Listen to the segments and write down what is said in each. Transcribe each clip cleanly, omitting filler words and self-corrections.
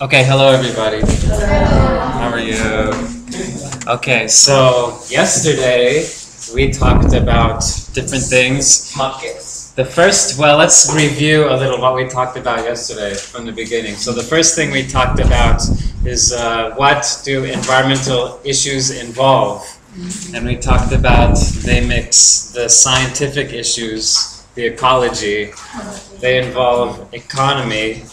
Okay, hello everybody. How are you? Okay, so yesterday we talked about different things. The first, well, let's review a little what we talked about yesterday from the beginning. So the first thing we talked about is what do environmental issues involve? And we talked about they mix the scientific issues, the ecology, they involve economy,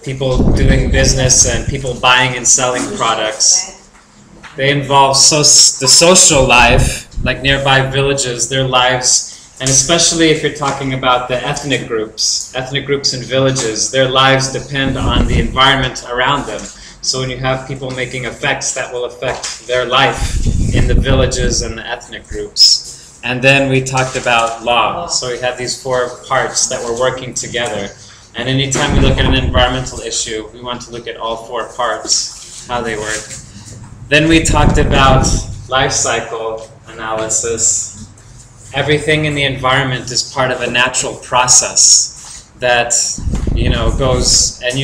people doing business and people buying and selling products. They involve the social life, like nearby villages, their lives, and especially if you're talking about the ethnic groups in villages, their lives depend on the environment around them. So when you have people making effects, that will affect their life in the villages and the ethnic groups. And then we talked about law. So we had these four parts that were working together. And anytime we look at an environmental issue, we want to look at all four parts, how they work. Then we talked about life cycle analysis. Everything in the environment is part of a natural process that, goes, and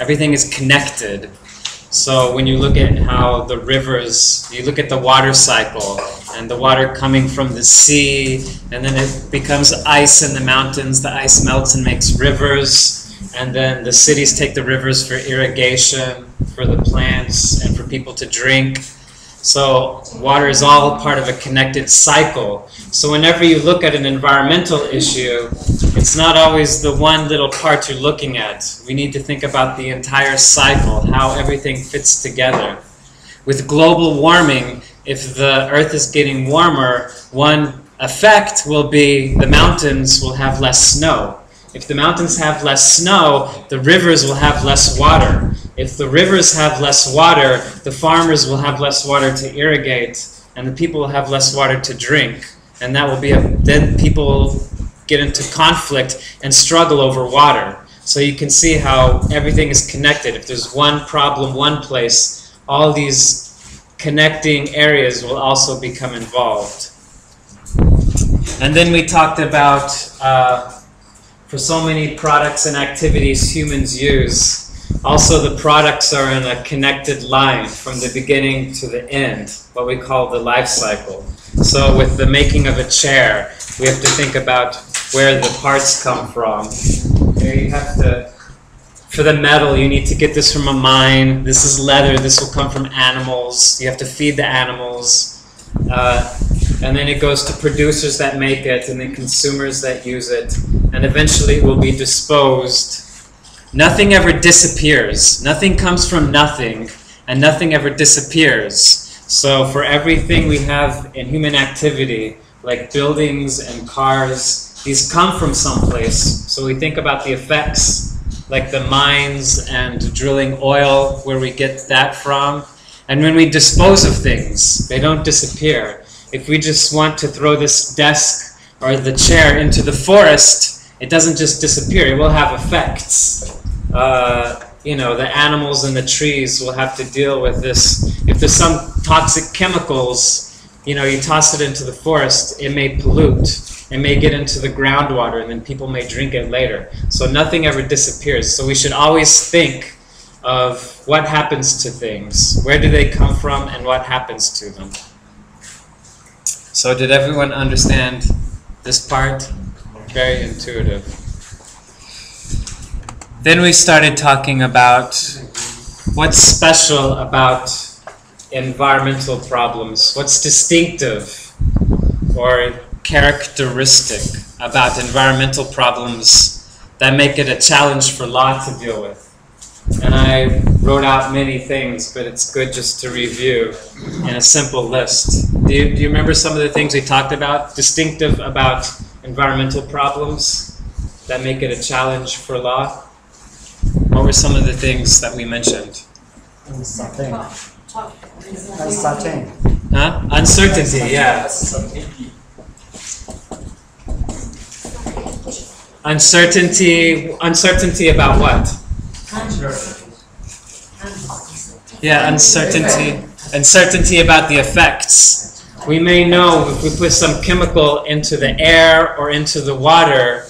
everything is connected. So when you look at how the rivers, you look at the water cycle, and the water coming from the sea, and then it becomes ice in the mountains, the ice melts and makes rivers, and then the cities take the rivers for irrigation, for the plants, and for people to drink. So water is all part of a connected cycle. So whenever you look at an environmental issue, it's not always the one little part you're looking at. We need to think about the entire cycle, how everything fits together. With global warming, if the Earth is getting warmer, one effect will be the mountains will have less snow. If the mountains have less snow, the rivers will have less water. If the rivers have less water, the farmers will have less water to irrigate, and the people will have less water to drink. And that will be then people will get into conflict and struggle over water. So you can see how everything is connected. If there's one problem, one place, all these connecting areas will also become involved. And then we talked about, for so many products and activities humans use, also the products are in a connected line from the beginning to the end, what we call the life cycle. So with the making of a chair, we have to think about where the parts come from. You have to, for the metal, you need to get this from a mine. This is leather. This will come from animals. You have to feed the animals. And then it goes to producers that make it, and then consumers that use it. And eventually it will be disposed. Nothing ever disappears. Nothing comes from nothing, and nothing ever disappears. So for everything we have in human activity, like buildings and cars, these come from someplace. So we think about the effects, like the mines and drilling oil, where we get that from. And when we dispose of things, they don't disappear. If we just want to throw this desk or the chair into the forest, it doesn't just disappear. It will have effects. The animals and the trees will have to deal with this. If there's some toxic chemicals, you toss it into the forest, it may pollute. It may get into the groundwater, and then people may drink it later. So nothing ever disappears. So we should always think of what happens to things. Where do they come from, and what happens to them? So did everyone understand this part? Very intuitive. Then we started talking about what's special about environmental problems. What's distinctive or characteristic about environmental problems that make it a challenge for law to deal with. And I wrote out many things, but it's good just to review in a simple list. Do you remember some of the things we talked about, distinctive about environmental problems that make it a challenge for law? What were some of the things that we mentioned? Uncertainty. Huh? Uncertainty, yeah. Uncertainty about what? Yeah, uncertainty about the effects. We may know if we put some chemical into the air or into the water,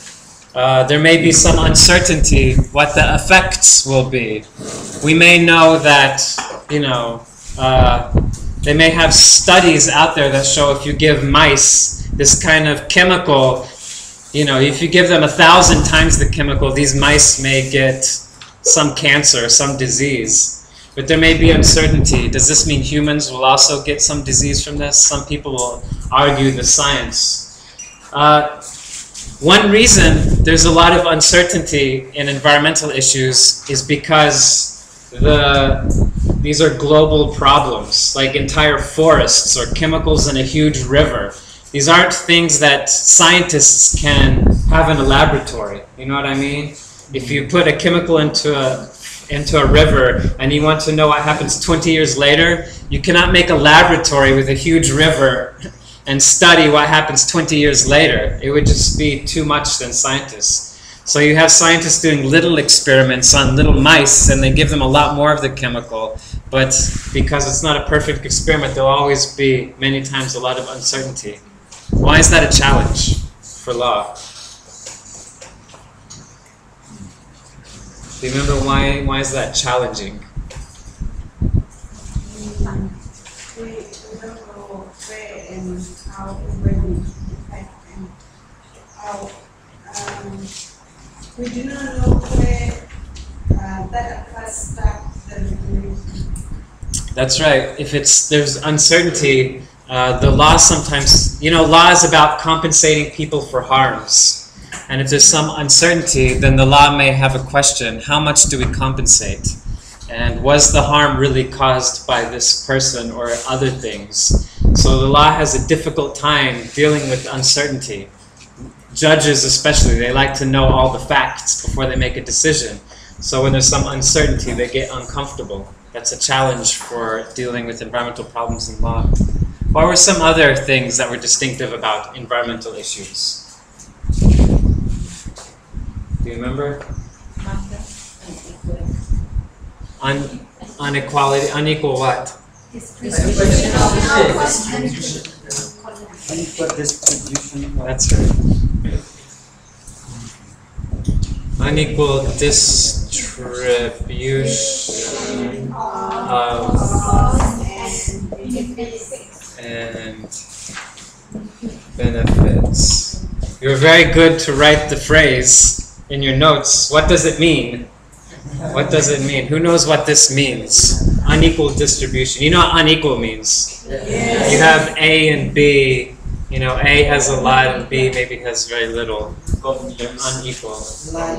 there may be some uncertainty what the effects will be. we may know that, you know, they may have studies out there that show if you give mice this kind of chemical, you know, if you give them 1,000 times the chemical, these mice may get some cancer, some disease. But there may be uncertainty. Does this mean humans will also get some disease from this? Some people will argue the science. One reason there's a lot of uncertainty in environmental issues is because these are global problems, like entire forests or chemicals in a huge river. These aren't things that scientists can have in a laboratory. You know what I mean? If you put a chemical into a river and you want to know what happens 20 years later, you cannot make a laboratory with a huge river and study what happens 20 years later. It would just be too much than scientists. So you have scientists doing little experiments on little mice and they give them a lot more of the chemical. But because it's not a perfect experiment, there'll always be many times a lot of uncertainty. Why is that a challenge for law? Do you remember why is that challenging? We don't know where and how when and how we do not know where that applies back the regulation. That's right. If there's uncertainty, the law sometimes, you know, law is about compensating people for harms. And if there's some uncertainty, then the law may have a question: how much do we compensate? And was the harm really caused by this person or other things? So the law has a difficult time dealing with uncertainty. Judges especially, they like to know all the facts before they make a decision. So when there's some uncertainty, they get uncomfortable. That's a challenge for dealing with environmental problems in law. What were some other things that were distinctive about environmental issues? Do you remember? Unequality, unequal what? That's right. Unequal distribution of and benefits. You're very good to write the phrase in your notes. What does it mean? What does it mean? Who knows what this means? Unequal distribution. You know what unequal means? Yes. You have A and B. You know, A has a lot and B maybe has very little. Unequal. Like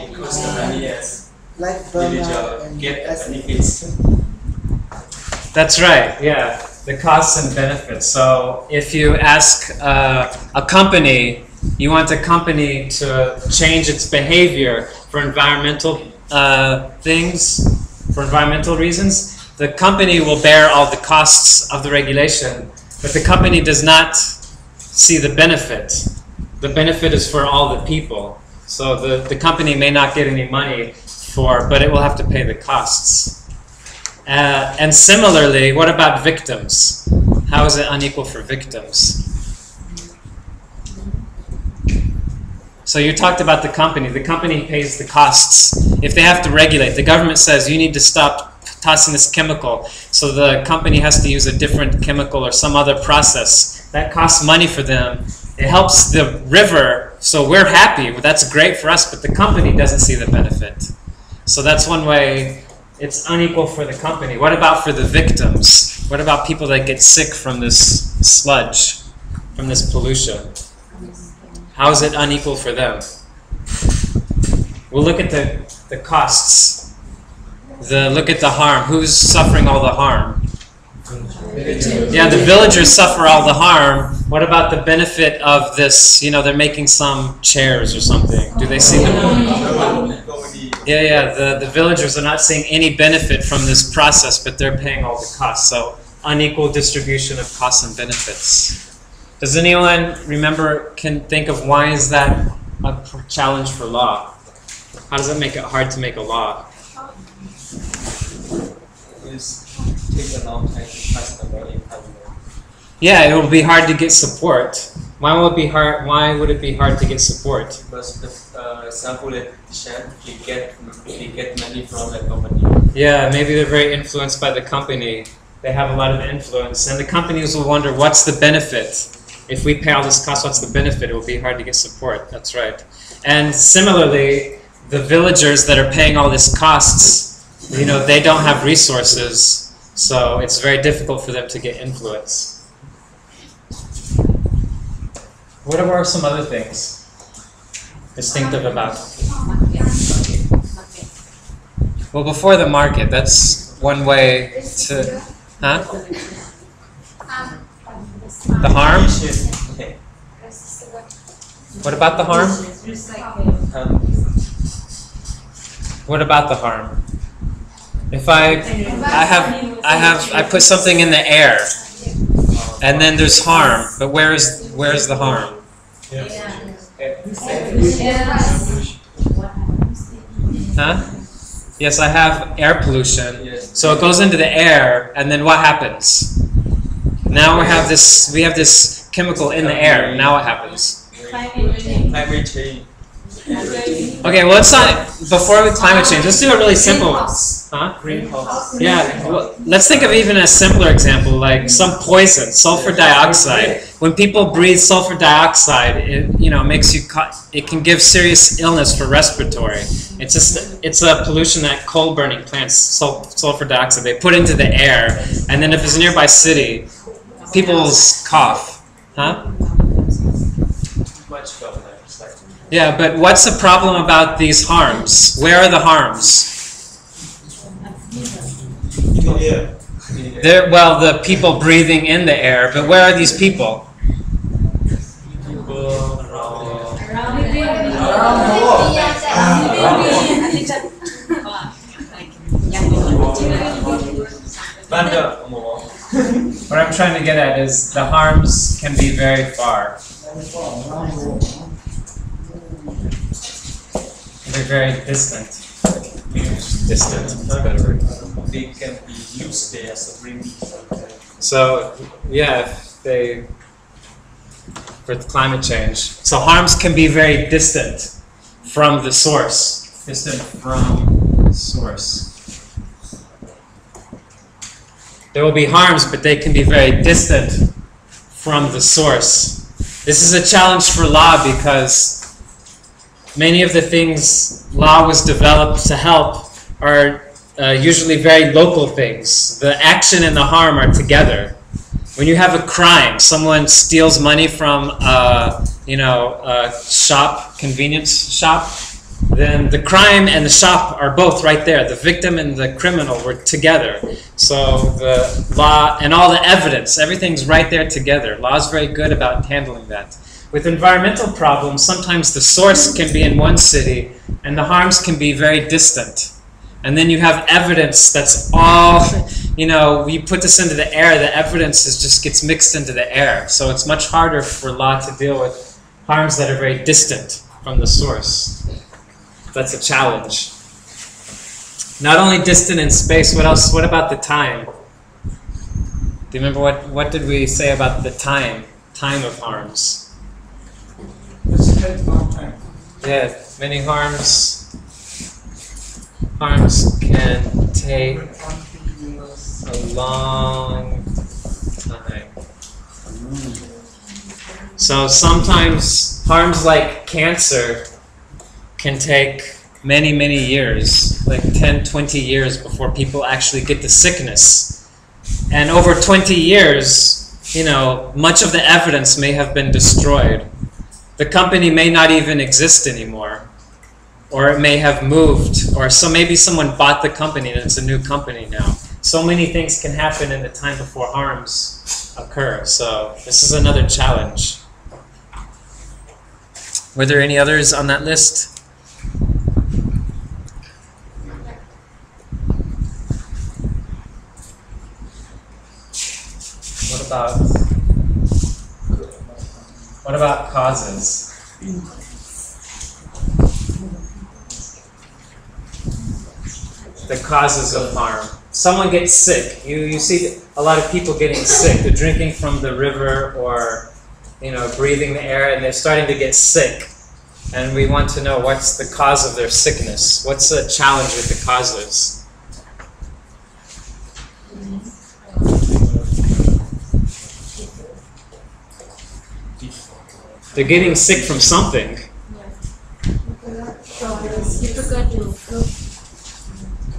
benefits. That's right, yeah. The costs and benefits. So if you ask a company, you want a company to change its behavior for environmental things, for environmental reasons, the company will bear all the costs of the regulation, but the company does not see the benefit. The benefit is for all the people. So the company may not get any money but it will have to pay the costs. And similarly, what about victims? How is it unequal for victims? So you talked about the company. The company pays the costs. If they have to regulate, the government says you need to stop tossing this chemical, so the company has to use a different chemical or some other process. That costs money for them. It helps the river, so we're happy. That's great for us, but the company doesn't see the benefit. So that's one way it's unequal for the company. What about for the victims? What about people that get sick from this sludge, from this pollution? How is it unequal for them? We'll look at the costs. Look at the harm. Who's suffering all the harm? Yeah, the villagers suffer all the harm. What about the benefit of this? You know, they're making some chairs or something. Do they see them? Yeah, the villagers are not seeing any benefit from this process, but they're paying all the costs. So unequal distribution of costs and benefits. Does anyone can think of why is that a challenge for law? How does it make it hard to make a law? Take a long time to pass the law in Parliament. Yeah, it will be hard to get support. Why would it be hard? Why would it be hard to get support? Because some politicians they get money from the company. Yeah, maybe they're very influenced by the company. They have a lot of influence, and the companies will wonder, what's the benefit? If we pay all this cost, what's the benefit? It will be hard to get support. That's right. And similarly, the villagers that are paying all this costs, you know, they don't have resources, so it's very difficult for them to get influence. What are some other things distinctive about? Well, before the market, that's one way to... Huh? The harm? What about the harm? What about the harm? If I put something in the air, and then there's harm, but where's the harm? Huh? Yes, I have air pollution. So it goes into the air, and then what happens? Now we have this chemical in the air. Now what happens? Climate change. Okay, well, it's not before we climate change. Let's do a really simple. Huh? Greenhouse. Yeah. Well, let's think of even a simpler example, like some poison, sulfur dioxide. When people breathe sulfur dioxide, it makes you. It can give serious illness for respiratory. It's a pollution that coal burning plants, sulfur dioxide, they put into the air, and then if it's a nearby city, people cough. Huh? Yeah, but what's the problem about these harms? Where are the harms? Well, the people breathing in the air, but where are these people? What I'm trying to get at is the harms can be very far. They're very distant. Distant, that's a better word. They can be used there as a remedy. So, yeah, for climate change. So harms can be very distant from the source. Distant from the source. There will be harms, but they can be very distant from the source. This is a challenge for law because many of the things law was developed to help are usually very local things. The action and the harm are together. When you have a crime, someone steals money from a shop, convenience shop, then the crime and the shop are both right there. The victim and the criminal were together. So the law and all the evidence, everything's right there together. Law is very good about handling that. With environmental problems, sometimes the source can be in one city and the harms can be very distant. And then you have evidence that's all, we put this into the air, the evidence just gets mixed into the air. So it's much harder for law to deal with harms that are very distant from the source. That's a challenge. Not only distant in space, what else? What about the time? Do you remember what did we say about the time of harms? It's a very long time. Yeah, many harms can take a long time. So sometimes harms like cancer can take many, many years, like 10, 20 years before people actually get the sickness. And over 20 years, much of the evidence may have been destroyed. The company may not even exist anymore. Or it may have moved, or so maybe someone bought the company and it's a new company now. So many things can happen in the time before harms occur. So this is another challenge. Were there any others on that list? What about causes? The causes of harm. Someone gets sick. You see a lot of people getting sick. They're drinking from the river or breathing the air and they're starting to get sick. And we want to know what's the cause of their sickness. What's the challenge with the causes? They're getting sick from something.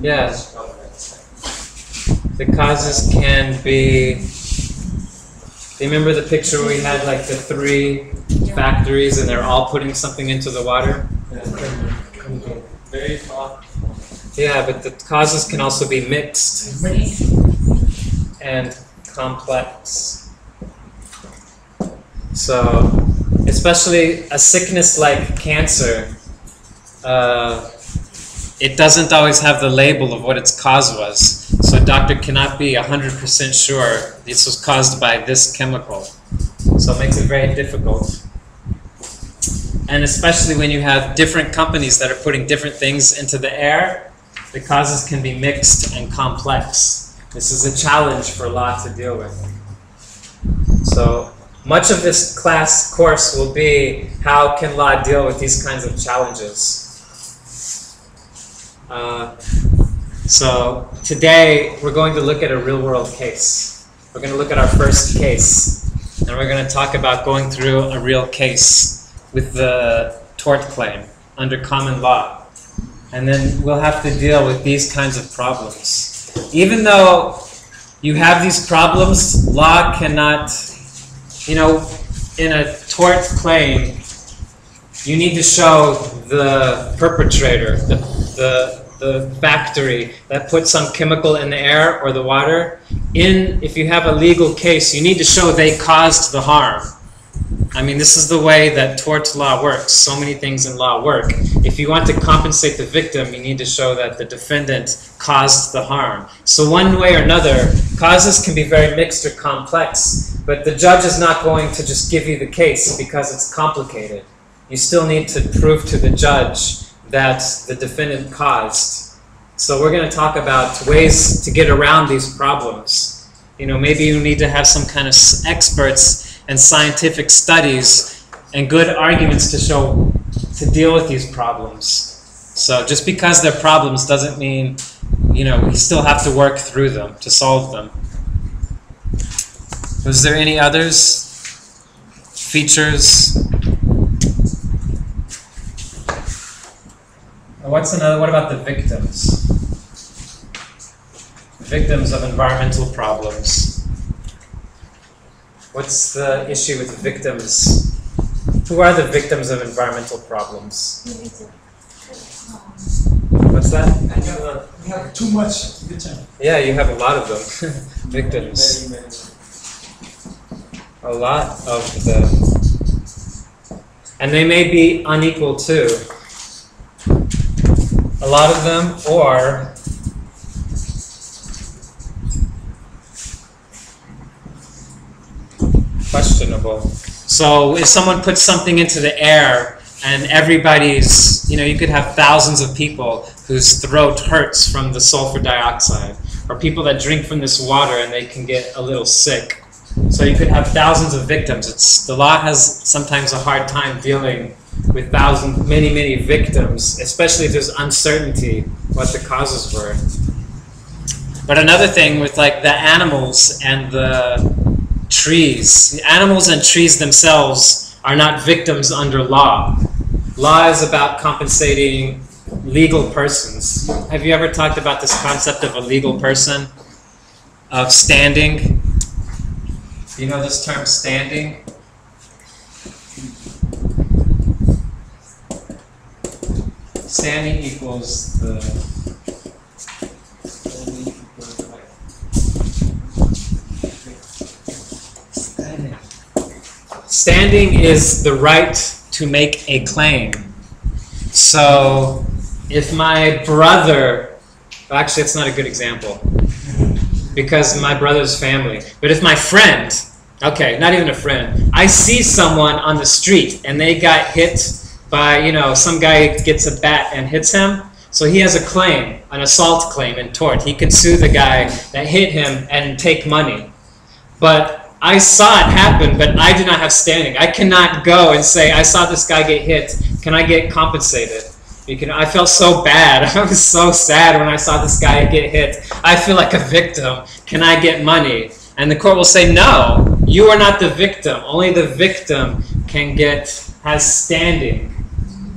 Yeah. The causes can be. Do you remember the picture where we had like the 3 factories and they're all putting something into the water? Very hot. Yeah, but the causes can also be mixed and complex. So, especially a sickness like cancer, it doesn't always have the label of what its cause was. So a doctor cannot be 100% sure this was caused by this chemical. So it makes it very difficult. And especially when you have different companies that are putting different things into the air, the causes can be mixed and complex. This is a challenge for law to deal with. So much of this course will be how can law deal with these kinds of challenges. So today we're going to look at a real-world case. We're going to look at our first case, and we're going to talk about going through a real case with the tort claim under common law. And then we'll have to deal with these kinds of problems. Even though you have these problems, law cannot, you know, in a tort claim, you need to show the perpetrator, the factory that put some chemical in the air or the water. If you have a legal case, you need to show they caused the harm. I mean, this is the way that tort law works. So many things in law work. If you want to compensate the victim, you need to show that the defendant caused the harm. So one way or another, causes can be very mixed or complex, but the judge is not going to just give you the case because it's complicated. You still need to prove to the judge that the defendant caused. So we're going to talk about ways to get around these problems. You know, maybe you need to have some kind of experts and scientific studies and good arguments to deal with these problems. So just because they're problems doesn't mean, you know, we still have to work through them to solve them. Was there any others? Features? What about the victims? Victims of environmental problems. What's the issue with victims? Who are the victims of environmental problems? What's that? We have too much victims. Yeah, you have a lot of them. Victims. A lot of them. And they may be unequal too. A lot of them, or questionable. So if someone puts something into the air and everybody's, you know, you could have thousands of people whose throat hurts from the sulfur dioxide, or people that drink from this water and they can get a little sick. So you could have thousands of victims. The law has sometimes a hard time dealing with many victims, especially if there's uncertainty what the causes were. But another thing with like the animals and the trees. The animals and trees themselves are not victims under law. Law is about compensating legal persons. Have you ever talked about this concept of a legal person? Of standing? Do you know this term, standing? Standing equals the standing is the right to make a claim. So if my brother, actually it's not a good example because my brother's family, but if my friend, okay, not even a friend, I see someone on the street and they got hit by, you know, some guy gets a bat and hits him, so he has a claim, an assault claim in tort. He can sue the guy that hit him and take money. But I saw it happen, but I do not have standing. I cannot go and say, I saw this guy get hit. Can I get compensated? I felt so bad. I was so sad when I saw this guy get hit. I feel like a victim. Can I get money? And the court will say, no, you are not the victim. Only the victim has standing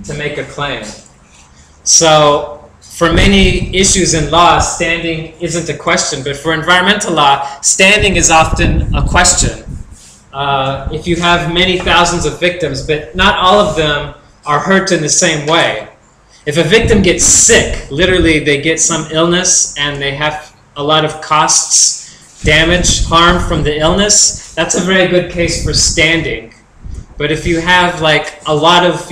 to make a claim. So for many issues in law, standing isn't a question, but for environmental law, standing is often a question. If you have many thousands of victims, but not all of them are hurt in the same way. If a victim gets sick, literally they get some illness and they have a lot of costs, damage, harm from the illness, that's a very good case for standing. But if you have like a lot of,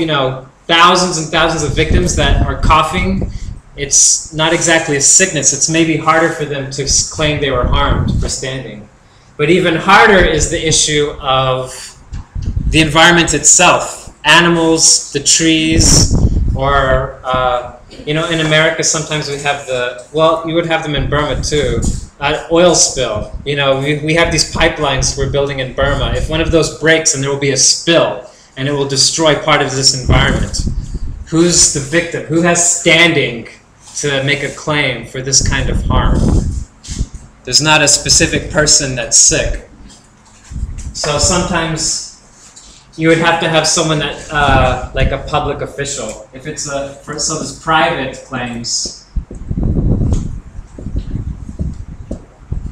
thousands and thousands of victims that are coughing, it's not exactly a sickness. It's maybe harder for them to claim they were harmed for standing. But even harder is the issue of the environment itself. Animals, the trees, or, in America sometimes we have you would have them in Burma too, oil spill. We have these pipelines we're building in Burma. If one of those breaks, and there will be a spill, and it will destroy part of this environment. Who's the victim? Who has standing to make a claim for this kind of harm? There's not a specific person that's sick. So sometimes you would have to have someone that, like a public official. If it's so there's private claims.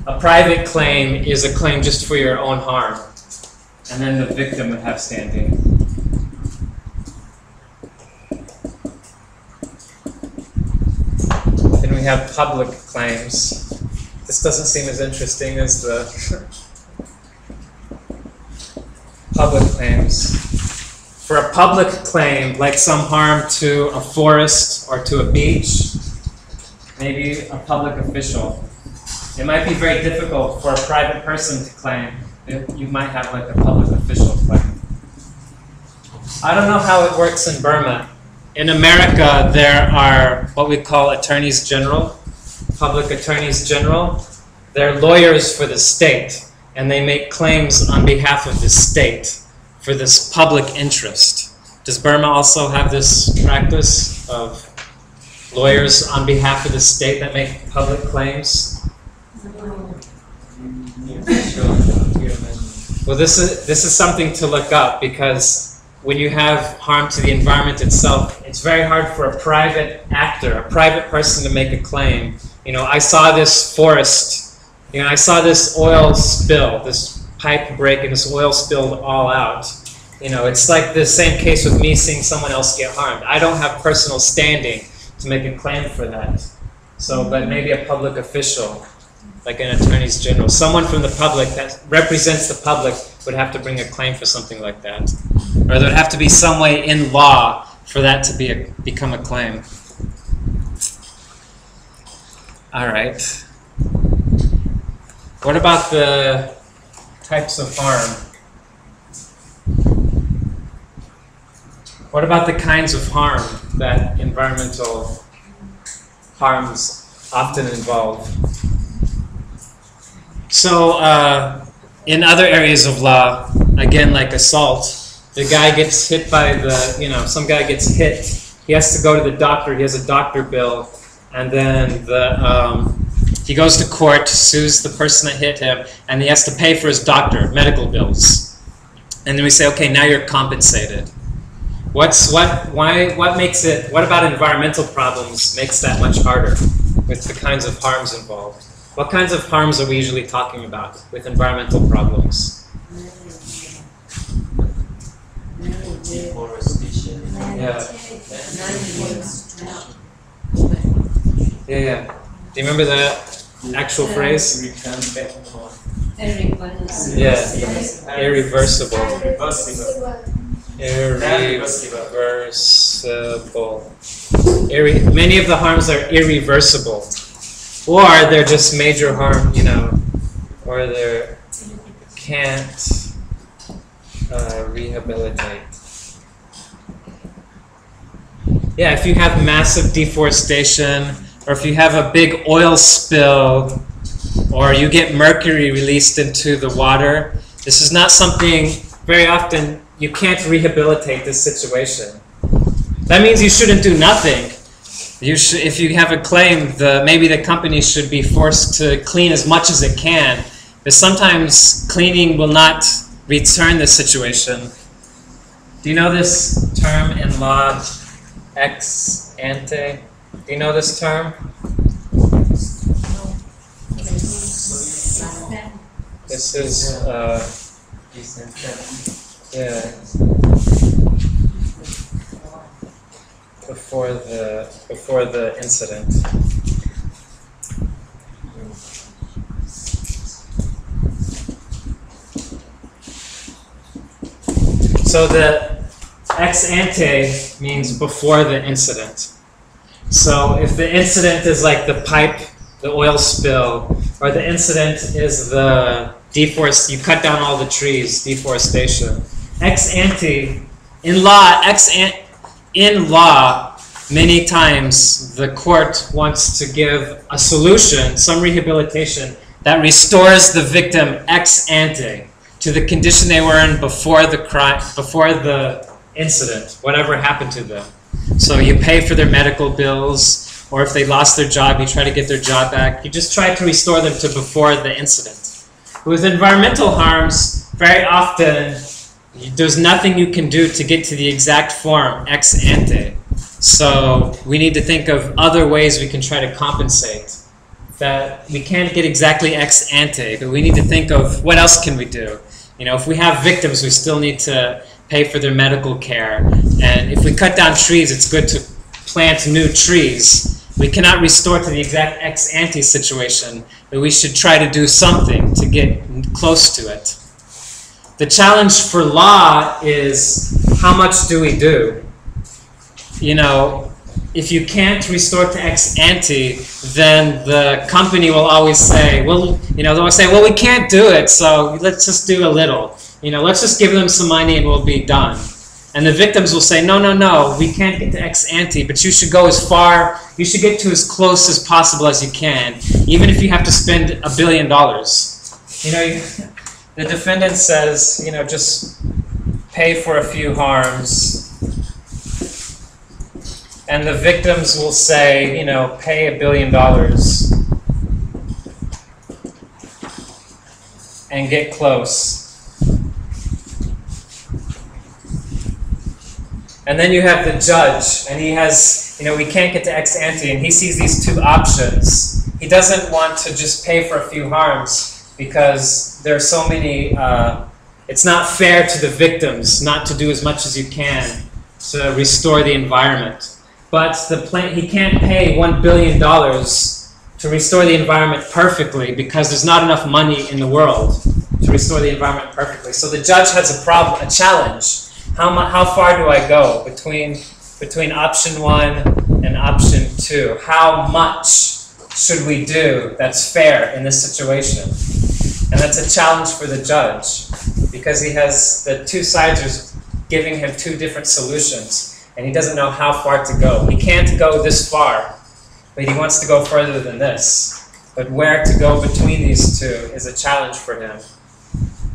A private claim is a claim just for your own harm. And then the victim would have standing. Then we have public claims. This doesn't seem as interesting as the public claims. For a public claim, like some harm to a forest or to a beach, maybe a public official. It might be very difficult for a private person to claim. You might have like a public official claim. I don't know how it works in Burma. In America, there are what we call attorneys general, public attorneys general. They're lawyers for the state, and they make claims on behalf of the state for this public interest. Does Burma also have this practice of lawyers on behalf of the state that make public claims? Well, this is something to look up, because when you have harm to the environment itself, it's very hard for a private actor, a private person to make a claim. I saw this forest, I saw this oil spill, this pipe break, and this oil spilled all out. It's like the same case with me seeing someone else get harmed. I don't have personal standing to make a claim for that. So, but maybe a public official, like an attorney general, someone from the public that represents the public would have to bring a claim for something like that. Or there would have to be some way in law for that to become a claim. All right. What about the types of harm? What about the kinds of harm that environmental harms often involve? So in other areas of law, again, like assault, the guy gets hit by some guy gets hit. He has to go to the doctor. He has a doctor bill. And then he goes to court, sues the person that hit him, and he has to pay for his medical bills. And then we say, okay, now you're compensated. What about environmental problems makes that much harder with the kinds of harms involved? What kinds of harms are we usually talking about with environmental problems? Deforestation. Yeah. Yeah. Do you remember the actual phrase? Return back home. Yeah. Irreversible. Irreversible. Many of the harms are irreversible. Or they're just major harm, or they can't rehabilitate. Yeah, if you have massive deforestation, or if you have a big oil spill, or you get mercury released into the water, this is not something, very often, you can't rehabilitate this situation. That means you shouldn't do nothing. If you have a claim, maybe the company should be forced to clean as much as it can, but sometimes cleaning will not return the situation. Do you know this term in law, ex ante? Do you know this term? This is, yeah, before the incident. So the ex ante means before the incident. So if the incident is like the pipe, the oil spill, or the incident is the you cut down all the trees, deforestation. Ex ante, in law, many times the court wants to give a solution, some rehabilitation, that restores the victim ex ante to the condition they were in before the crime, before the incident, whatever happened to them. So you pay for their medical bills, or if they lost their job, you try to get their job back. You just try to restore them to before the incident. With environmental harms, very often, there's nothing you can do to get to the exact form ex ante. So we need to think of other ways we can try to compensate. That we can't get exactly ex ante, but we need to think of what else can we do. You know, if we have victims, we still need to pay for their medical care. And if we cut down trees, it's good to plant new trees. We cannot restore to the exact ex ante situation, but we should try to do something to get close to it. The challenge for law is, how much do we do? You know, if you can't restore to ex ante, then the company will always say, well, you know, they'll always say, well, we can't do it, so let's just do a little. You know, let's just give them some money and we'll be done. And the victims will say, no, no, no, we can't get to ex ante, but you should go as far, you should get to as close as possible as you can, even if you have to spend $1 billion. You know, the defendant says, you know, just pay for a few harms. And the victims will say, you know, pay $1 billion and get close. And then you have the judge, and he has, you know, we can't get to ex ante, and he sees these two options. He doesn't want to just pay for a few harms because there are so many, it's not fair to the victims not to do as much as you can to restore the environment. But he can't pay $1 billion to restore the environment perfectly because there's not enough money in the world to restore the environment perfectly. So the judge has a problem, a challenge. How far do I go between option 1 and option 2? How much should we do that's fair in this situation? And that's a challenge for the judge because he has the two sides are giving him two different solutions and he doesn't know how far to go. He can't go this far, but he wants to go further than this. But where to go between these two is a challenge for him.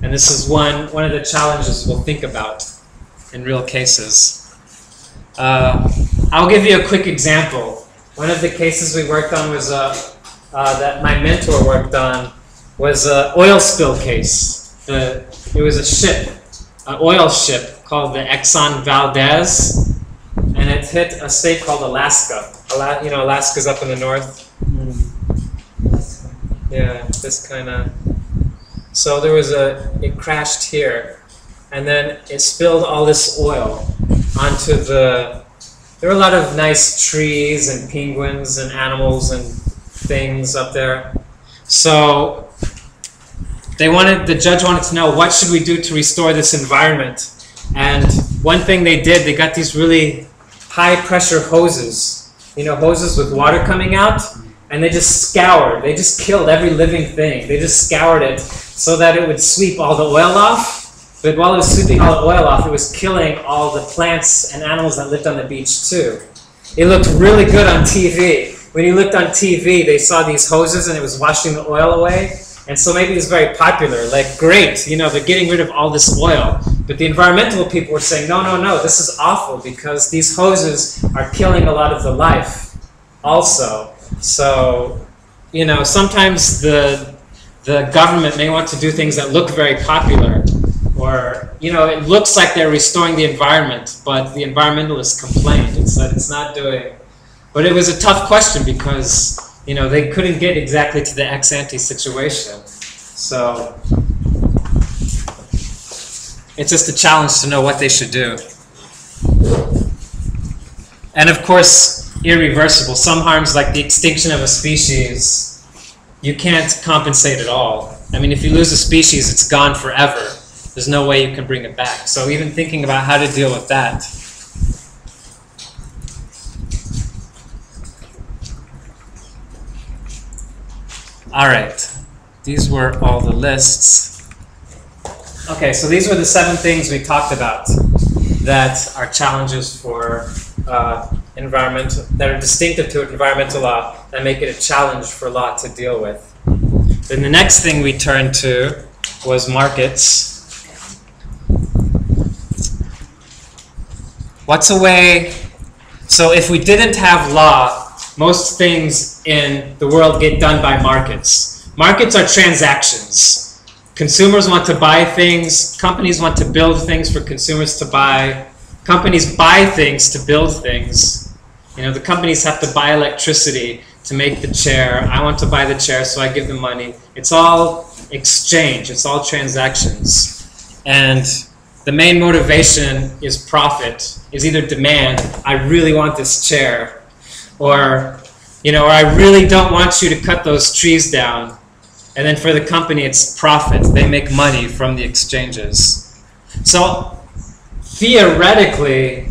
And this is one of the challenges we'll think about in real cases. I'll give you a quick example. One of the cases we worked on was that my mentor worked on was an oil spill case. It was a ship, an oil ship called the Exxon Valdez, and it hit a state called Alaska. You know, Alaska's up in the north. Yeah, this kind of. So there was it crashed here. And then it spilled all this oil onto there were a lot of nice trees and penguins and animals and things up there. So the judge wanted to know, what should we do to restore this environment? And one thing they did, they got these really high pressure hoses, you know, hoses with water coming out, and they just they just killed every living thing. They just scoured it so that it would sweep all the oil off. But while it was sweeping all the oil off, it was killing all the plants and animals that lived on the beach too. It looked really good on TV. When you looked on TV, they saw these hoses and it was washing the oil away. And so maybe it was very popular, like, great, you know, they're getting rid of all this oil. But the environmental people were saying, no, no, no, this is awful because these hoses are killing a lot of the life also. So, you know, sometimes the government may want to do things that look very popular, Or, you know, it looks like they're restoring the environment, but the environmentalists complained and said it's not doing. But it was a tough question because, you know, they couldn't get exactly to the ex-ante situation. So it's just a challenge to know what they should do. And of course, irreversible. Some harms, like the extinction of a species, you can't compensate at all. I mean, if you lose a species, it's gone forever. There's no way you can bring it back. So even thinking about how to deal with that. All right, these were all the lists. Okay, so these were the 7 things we talked about that are challenges for environmental, that are distinctive to environmental law, that make it a challenge for law to deal with. Then the next thing we turned to was markets. What's a way, so if we didn't have law, most things in the world get done by markets. Markets are transactions. Consumers want to buy things, companies want to build things for consumers to buy, companies buy things to build things. You know, the companies have to buy electricity to make the chair. I want to buy the chair, so I give them money. It's all exchange, it's all transactions. And the main motivation is profit, is either demand, I really want this chair, or, you know, or I really don't want you to cut those trees down. And then for the company, it's profit. They make money from the exchanges. So theoretically,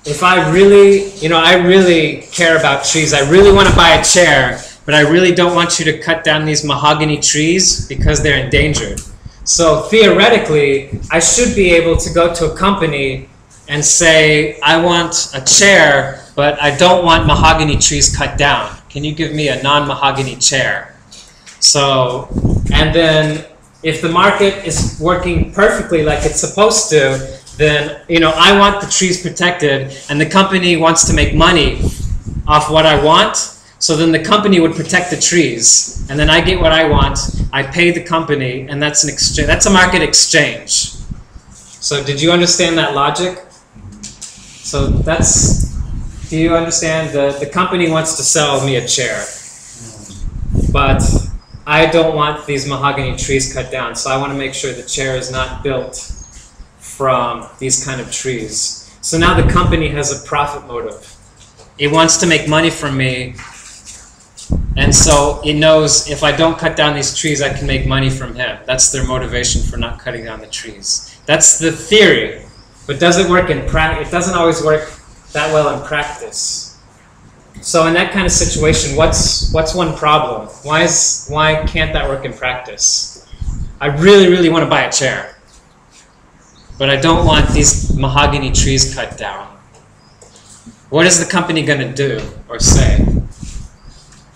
if I really, you know, I really care about trees, I really want to buy a chair, but I really don't want you to cut down these mahogany trees because they're endangered. So theoretically, I should be able to go to a company and say, I want a chair, but I don't want mahogany trees cut down. Can you give me a non-mahogany chair? So, and then if the market is working perfectly like it's supposed to, then, you know, I want the trees protected, and the company wants to make money off what I want. So then the company would protect the trees, and then I get what I want. I pay the company, and that's an exchange. That's a market exchange. So did you understand that logic? So that's, do you understand? The company wants to sell me a chair, but I don't want these mahogany trees cut down, so I want to make sure the chair is not built from these kind of trees. So now the company has a profit motive. It wants to make money from me, and so it knows if I don't cut down these trees, I can make money from him. That's their motivation for not cutting down the trees. That's the theory, but does it work in practice? It doesn't always work that well in practice. So in that kind of situation, what's one problem? Why can't that work in practice? I really, really want to buy a chair, but I don't want these mahogany trees cut down. What is the company going to do or say?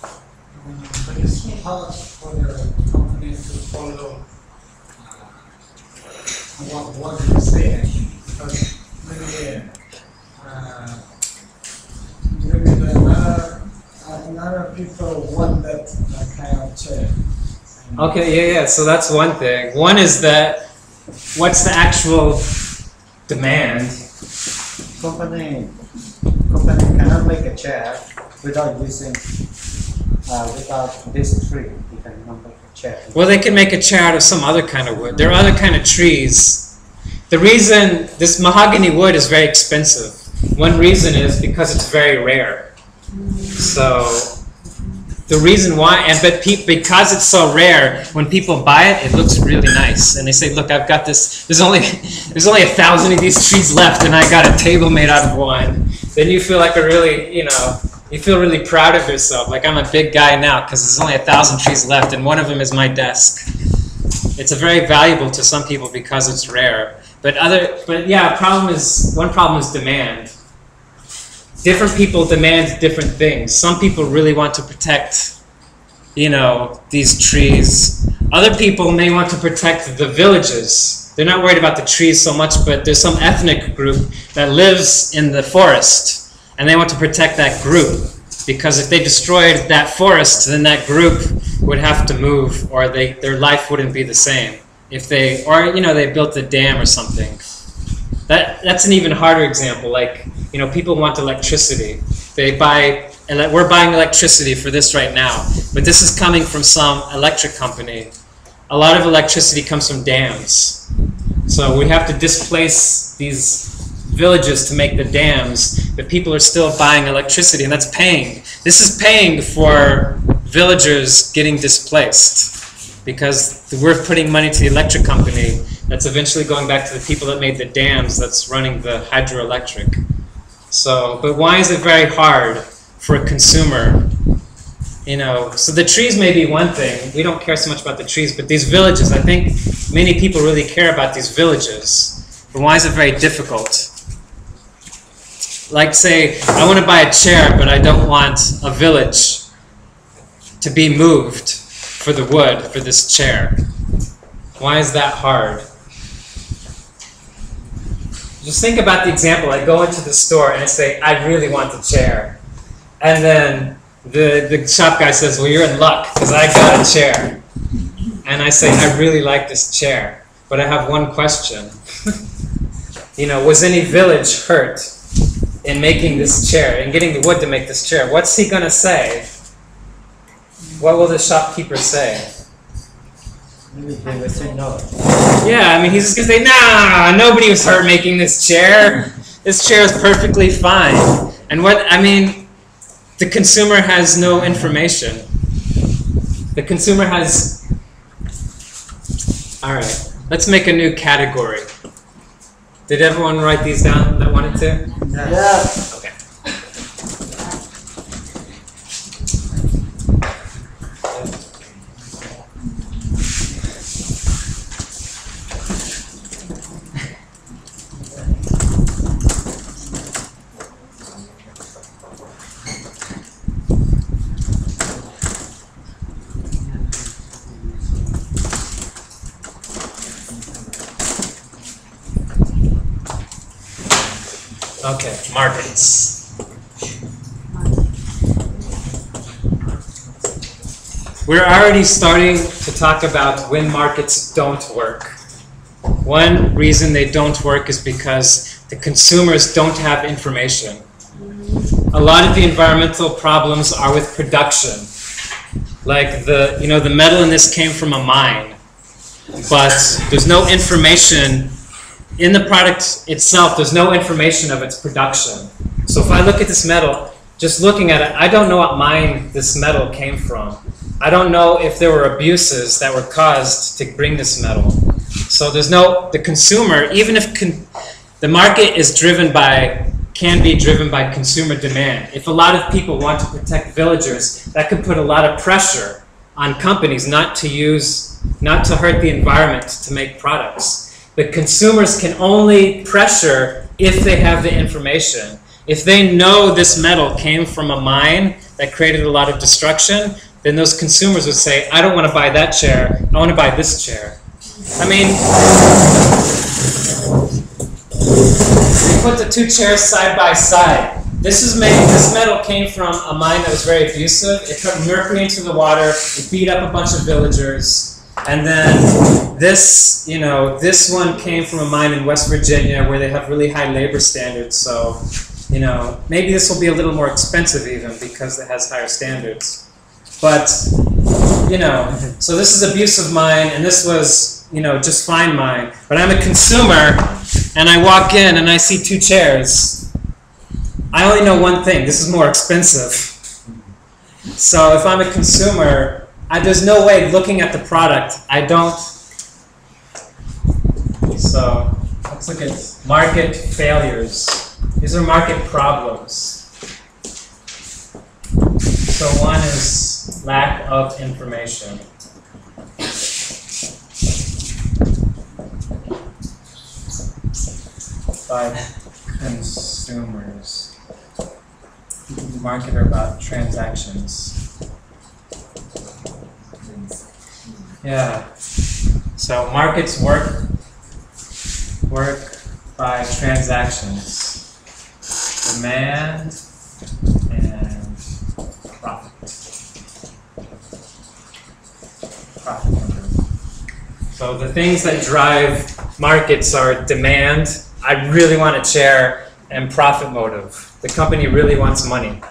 But it's hard for the company to follow what you say, because maybe another people want that kind of chair. Okay, yeah. So that's one thing. One is that what's the actual demand? Company cannot make a chair without using without this tree. You cannot make a chair. Well, they can make a chair out of some other kind of wood. There are other kind of trees. The reason this mahogany wood is very expensive, one reason is because it's very rare. So the reason why, because it's so rare, when people buy it, it looks really nice, and they say, "Look, I've got this. There's only 1,000 of these trees left, and I got a table made out of one." Then you feel like you feel really proud of yourself. Like, I'm a big guy now because there's only 1,000 trees left, and one of them is my desk. It's very valuable to some people because it's rare. But yeah, one problem is demand. Different people demand different things. Some people really want to protect, these trees. Other people may want to protect the villages. They're not worried about the trees so much, but there's some ethnic group that lives in the forest, and they want to protect that group. Because if they destroyed that forest, then that group would have to move, or their life wouldn't be the same. if they, or you know, they built a dam or something. That's an even harder example. Like, you know, people want electricity. They buy, and we're buying electricity for this right now, but this is coming from some electric company. A lot of electricity comes from dams. So we have to displace these villages to make the dams, but people are still buying electricity, and that's paying. This is paying for villagers getting displaced because we're putting money to the electric company that's eventually going back to the people that made the dams that's running the hydroelectric. So, but why is it very hard for a consumer? You know, so the trees may be one thing. We don't care so much about the trees, but these villages, I think many people really care about these villages. But why is it very difficult? Like, say, I want to buy a chair, but I don't want a village to be moved for the wood for this chair. Why is that hard? Just think about the example. I go into the store and I say, I really want the chair. And then the shop guy says, well, you're in luck because I got a chair. And I say, I really like this chair, but I have one question. You know, was any village hurt in making this chair, in getting the wood to make this chair? What's he going to say? What will the shopkeeper say? Maybe they will say no. Yeah, I mean, he's just going to say, nah, nobody was hurt making this chair. This chair is perfectly fine. And what, I mean, the consumer has no information. The consumer has... All right, let's make a new category. Did everyone write these down that wanted to? Yeah. Okay. Okay, markets. We're already starting to talk about when markets don't work. One reason they don't work is because the consumers don't have information. A lot of the environmental problems are with production. Like the metal in this came from a mine, but there's no information in the product itself. There's no information of its production. So if I look at this metal, just looking at it, I don't know what mine this metal came from. I don't know if there were abuses that were caused to bring this metal. So there's the consumer, even if the market is can be driven by consumer demand. If a lot of people want to protect villagers, that could put a lot of pressure on companies not to hurt the environment to make products. But consumers can only pressure if they have the information. If they know this metal came from a mine that created a lot of destruction, then those consumers would say, I don't want to buy that chair, I want to buy this chair. I mean, we put the two chairs side by side. This metal came from a mine that was very abusive. It put mercury into the water, it beat up a bunch of villagers. And then this one came from a mine in West Virginia where they have really high labor standards. So, maybe this will be a little more expensive even because it has higher standards. But, so this is abuse of mine, and this was, just fine mine. But I'm a consumer, and I walk in and I see two chairs. I only know one thing. This is more expensive. So if I'm a consumer, there's no way looking at the product, I don't. So let's look at market failures. These are market problems. So one is lack of information. By consumers. Market are about transactions. Yeah. So markets work by transactions. Demand and profit. So the things that drive markets are demand, I really want a chair, and profit motive. The company really wants money.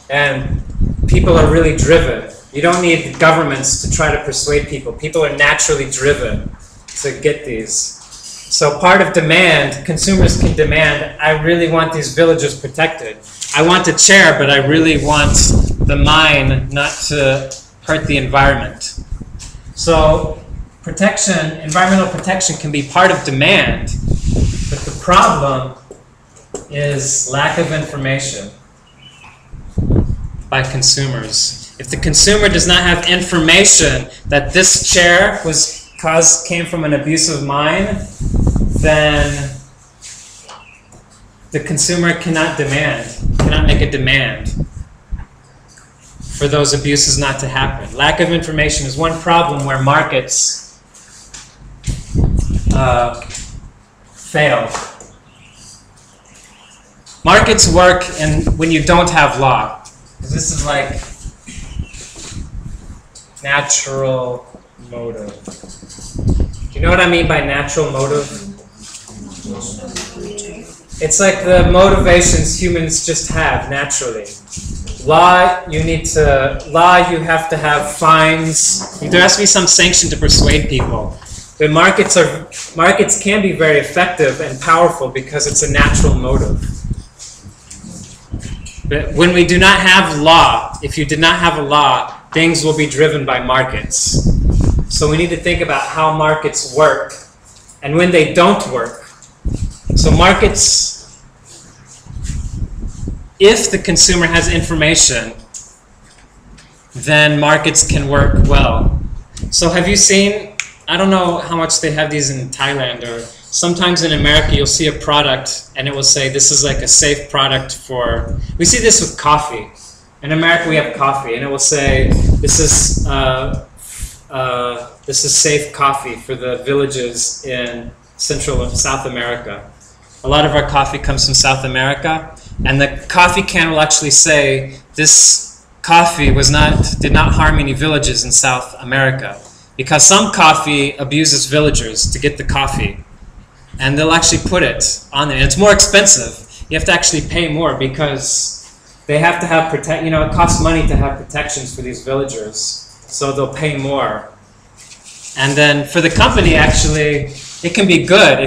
And people are really driven. You don't need governments to try to persuade people. People are naturally driven to get these. So part of demand, consumers can demand, I really want these villagers protected. I want a chair, but I really want the mine not to hurt the environment. So protection, environmental protection can be part of demand, but the problem is lack of information by consumers. If the consumer does not have information that this chair came from an abusive mine, then the consumer cannot make a demand for those abuses not to happen. Lack of information is one problem where markets fail. Markets work when you don't have law. This is like natural motive. Do you know what I mean by natural motive? It's like the motivations humans just have naturally. Law, you have to have fines. There has to be some sanction to persuade people. But markets can be very effective and powerful because it's a natural motive. But when we do not have law, if you did not have a law, things will be driven by markets. So we need to think about how markets work and when they don't work. So markets, if the consumer has information, then markets can work well. So have you seen, I don't know how much they have these in Thailand, or sometimes in America you'll see a product and it will say this is like a safe product for, we see this with coffee. In America we have coffee and it will say this is safe coffee for the villages in Central and South America. A lot of our coffee comes from South America, and the coffee can will actually say this coffee did not harm any villages in South America, because some coffee abuses villagers to get the coffee, and they'll actually put it on there. And it's more expensive. You have to actually pay more because they have to have it costs money to have protections for these villagers, so they'll pay more. And then for the company, actually, it can be good.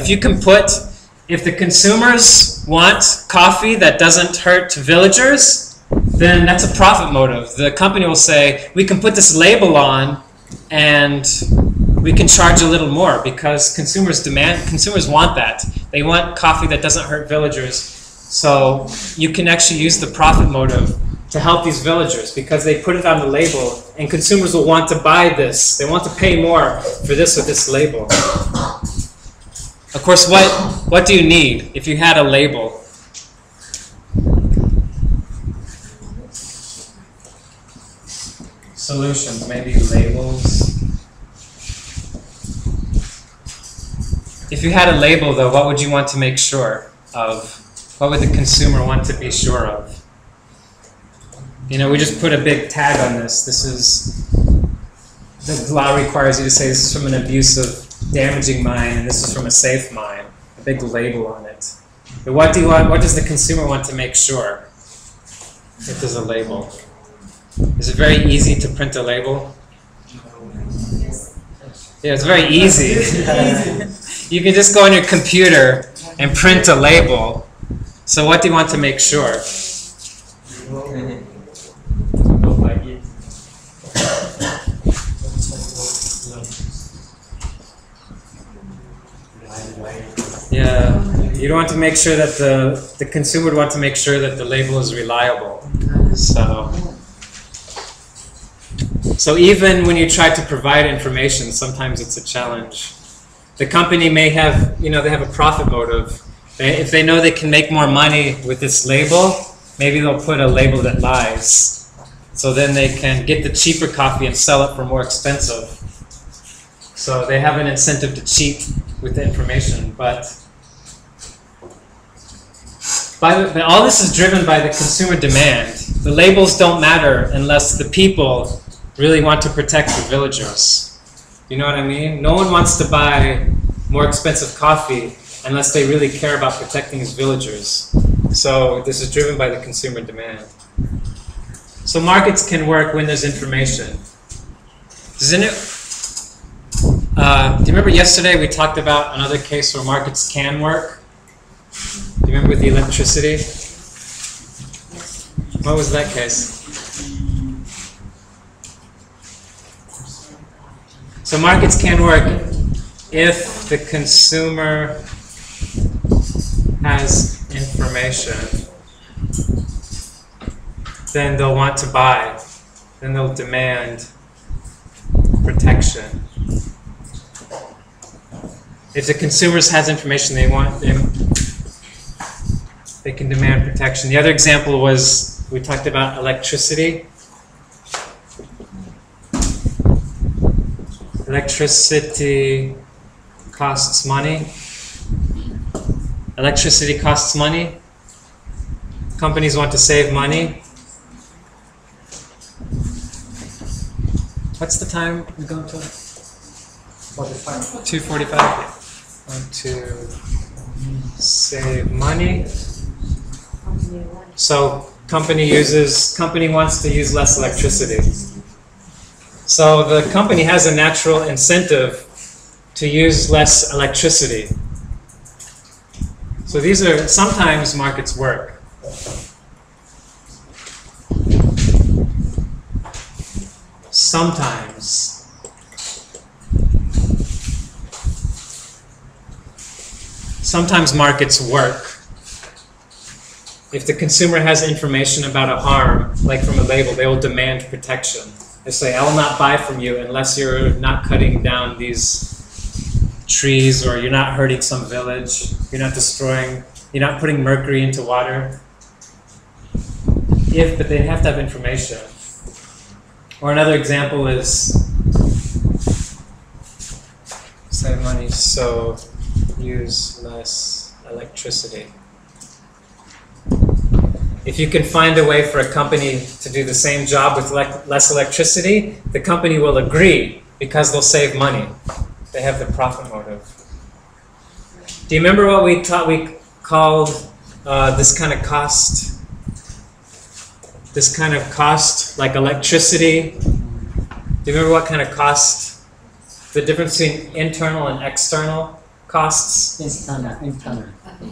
If the consumers want coffee that doesn't hurt villagers, then that's a profit motive. The company will say, we can put this label on and we can charge a little more because consumers want that. They want coffee that doesn't hurt villagers. So you can actually use the profit motive to help these villagers because they put it on the label and consumers will want to buy this. They want to pay more for this with this label. Of course, what do you need if you had a label? Solutions, maybe labels. If you had a label, though, what would you want to make sure of? What would the consumer want to be sure of? We just put a big tag on this. The law requires you to say this is from an abusive, damaging mine, and this is from a safe mine. A big label on it. But what does the consumer want to make sure if there's a label? Is it very easy to print a label? Yeah, it's very easy. You can just go on your computer and print a label. So what do you want to make sure? Yeah, you don't want to make sure that the consumer would want to make sure that the label is reliable. So even when you try to provide information, sometimes it's a challenge. The company may have, they have a profit motive. If they know they can make more money with this label, maybe they'll put a label that lies. So then they can get the cheaper coffee and sell it for more expensive. So they have an incentive to cheat with the information. But all this is driven by the consumer demand. The labels don't matter unless the people really want to protect the villagers. You know what I mean? No one wants to buy more expensive coffee unless they really care about protecting his villagers. So this is driven by the consumer demand. So markets can work when there's information. Do you remember yesterday we talked about another case where markets can work? Do you remember with the electricity? What was that case? So markets can work if the consumer has information. Then they'll want to buy. Then they'll demand protection. If the consumers has information they can demand protection. The other example was, we talked about electricity. Electricity costs money. Electricity costs money. Companies want to save money. What's the time we're going to? 45. 2:45. Want to save money. So company wants to use less electricity. So the company has a natural incentive to use less electricity. So these are, sometimes markets work. Sometimes. Sometimes markets work. If the consumer has information about a harm, like from a label, they will demand protection. They say, I will not buy from you unless you're not cutting down these trees, or you're not hurting some village, you're not destroying, you're not putting mercury into water. But they have to have information. Or another example is, save money, so use less electricity. If you can find a way for a company to do the same job with less electricity, the company will agree because they'll save money. They have the profit motive. Do you remember what we called this kind of cost? This kind of cost, like electricity. Do you remember what kind of cost? The difference between internal and external costs? Internal.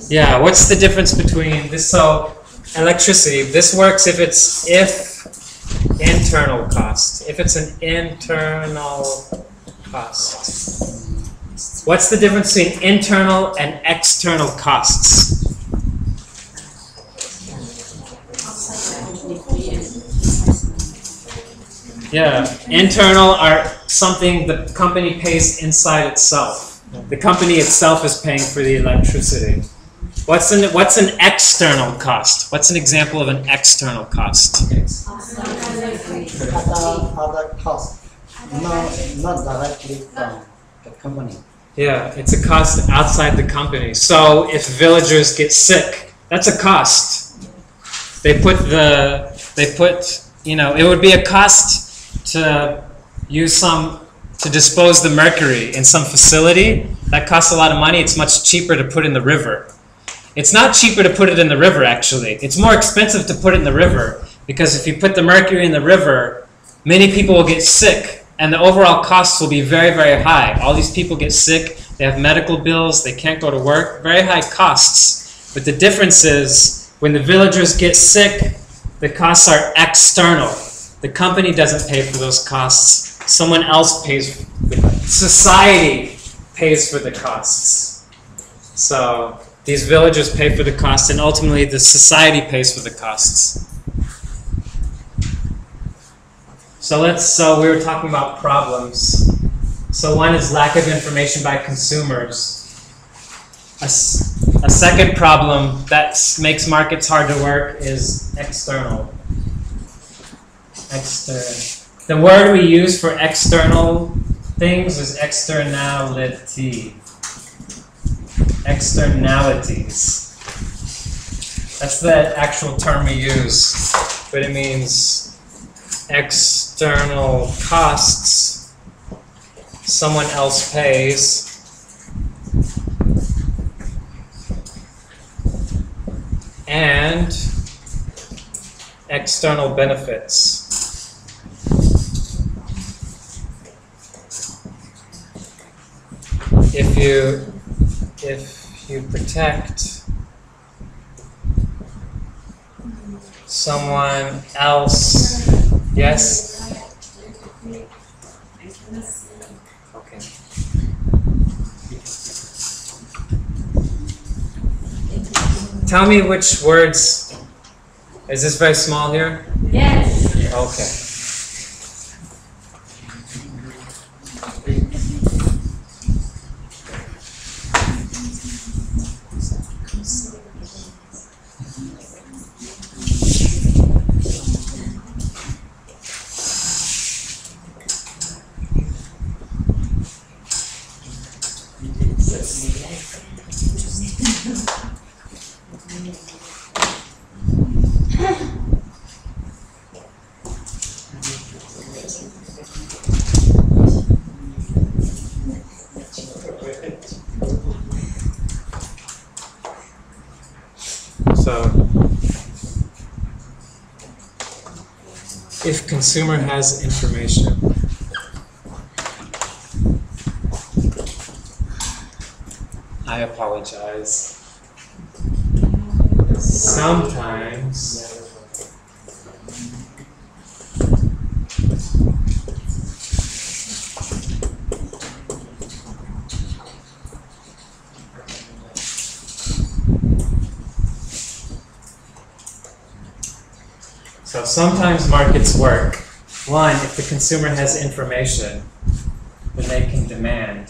Yeah, what's the difference between this? So electricity, this works if internal cost. If it's an internal cost. What's the difference between internal and external costs? Yeah, internal are something the company pays inside itself. The company itself is paying for the electricity. What's an external cost? What's an example of an external cost? Other costs, not directly from the company. Yeah, it's a cost outside the company. So if villagers get sick, that's a cost. It would be a cost to dispose the mercury in some facility. That costs a lot of money. It's much cheaper to put in the river. It's not cheaper to put it in the river, actually. It's more expensive to put it in the river, because if you put the mercury in the river, many people will get sick, and the overall costs will be very, very high. All these people get sick, they have medical bills, they can't go to work, very high costs. But the difference is, when the villagers get sick, the costs are external. The company doesn't pay for those costs. Someone else pays. Society pays for the costs. So these villagers pay for the costs, and ultimately the society pays for the costs. So we were talking about problems. So one is lack of information by consumers. A second problem that makes markets hard to work is external. The word we use for external things is externality. Externalities. That's the actual term we use, but it means external costs someone else pays, and external benefits. If you protect someone else, yes? Okay. Tell me which words. Is this very small here? Yes. Okay. So, if consumer has information, I apologize. Sometimes sometimes markets work. One, if the consumer has information, then they can demand.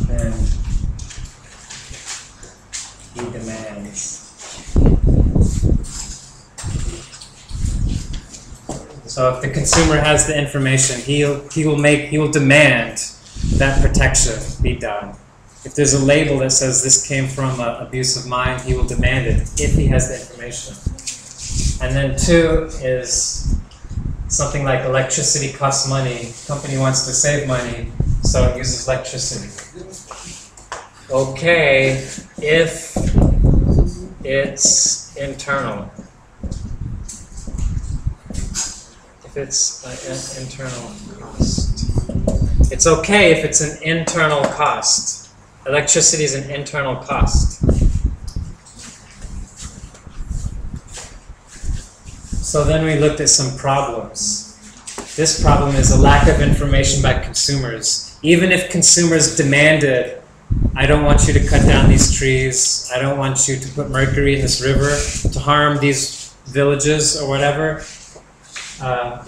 Then he demands. So if the consumer has the information, he will demand that protection be done. If there's a label that says this came from abuse of mind, he will demand it if he has the information. And then two is something like electricity costs money. Company wants to save money, so it uses electricity. Okay, if it's internal. If it's an internal cost. It's okay if it's an internal cost. Electricity is an internal cost. So then we looked at some problems. This problem is a lack of information by consumers. Even if consumers demanded, I don't want you to cut down these trees, I don't want you to put mercury in this river to harm these villages or whatever,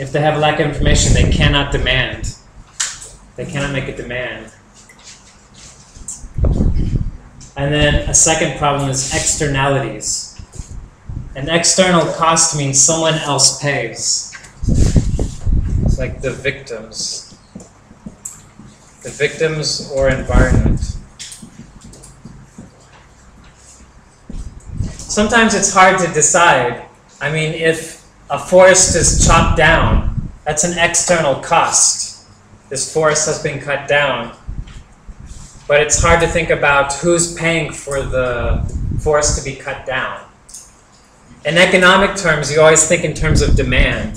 if they have a lack of information, they cannot demand. They cannot make a demand. And then a second problem is externalities. An external cost means someone else pays. It's like the victims. The victims or environment. Sometimes it's hard to decide. I mean, if a forest is chopped down, that's an external cost. This forest has been cut down. But it's hard to think about who's paying for the forest to be cut down. In economic terms, you always think in terms of demand.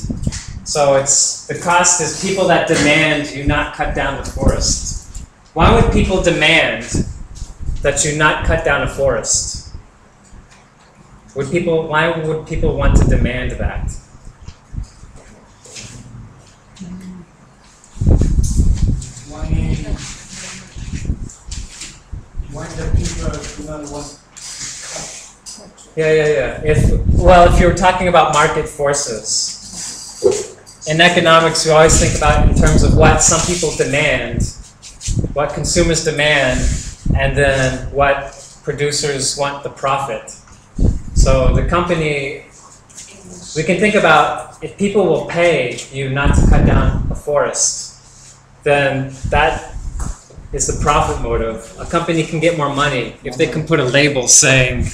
So the cost is people that demand you not cut down the forest. Why would people demand that you not cut down a forest? Why would people want to demand that? Why the people do not want to cut? Yeah. If you're talking about market forces, in economics, you always think about it in terms of what some people demand, what consumers demand, and then what producers want the profit. So the company, we can think about if people will pay you not to cut down a forest, then that is the profit motive. A company can get more money if they can put a label saying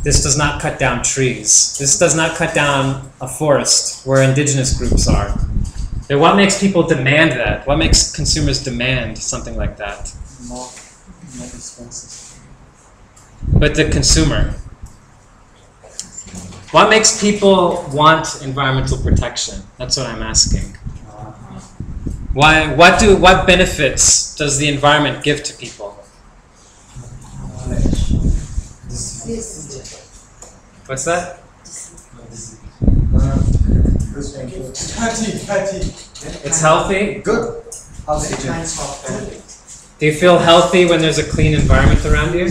this does not cut down trees. This does not cut down a forest where indigenous groups are. Then what makes people demand that? What makes consumers demand something like that? More expenses. But the consumer. What makes people want environmental protection? That's what I'm asking. Why? What benefits does the environment give to people? What's that? Healthy. It's healthy? Good. Oxygen. Do you feel healthy when there's a clean environment around you?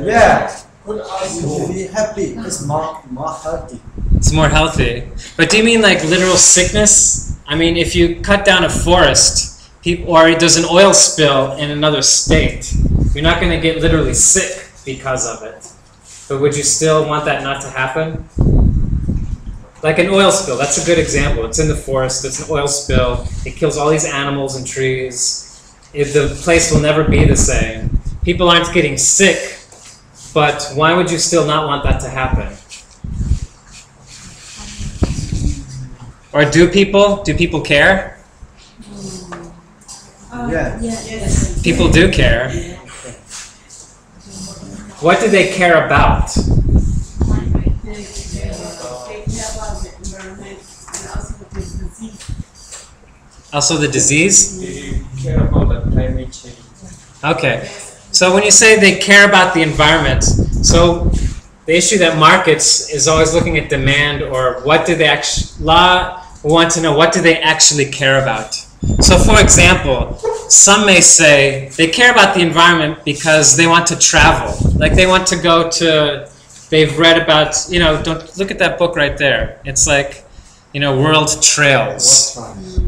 Yeah. Good oxygen. Be happy. It's more healthy. It's more healthy. But do you mean like literal sickness? I mean, if you cut down a forest, or there's an oil spill in another state, you're not going to get literally sick because of it. But would you still want that not to happen? Like an oil spill, that's a good example. It's in the forest, it's an oil spill, it kills all these animals and trees. The place will never be the same. People aren't getting sick, but why would you still not want that to happen? Or do people care? Yeah. Yes. People do care. What do they care about? They care about the environment and also the disease. Also the disease? They care about the climate change. Okay. So when you say they care about the environment, so the issue that markets is always looking at demand, or what do they actually, law want to know, what do they actually care about? So for example, some may say they care about the environment because they want to travel. Like they want to go to, they've read about, don't look at that book right there. It's like, world trails.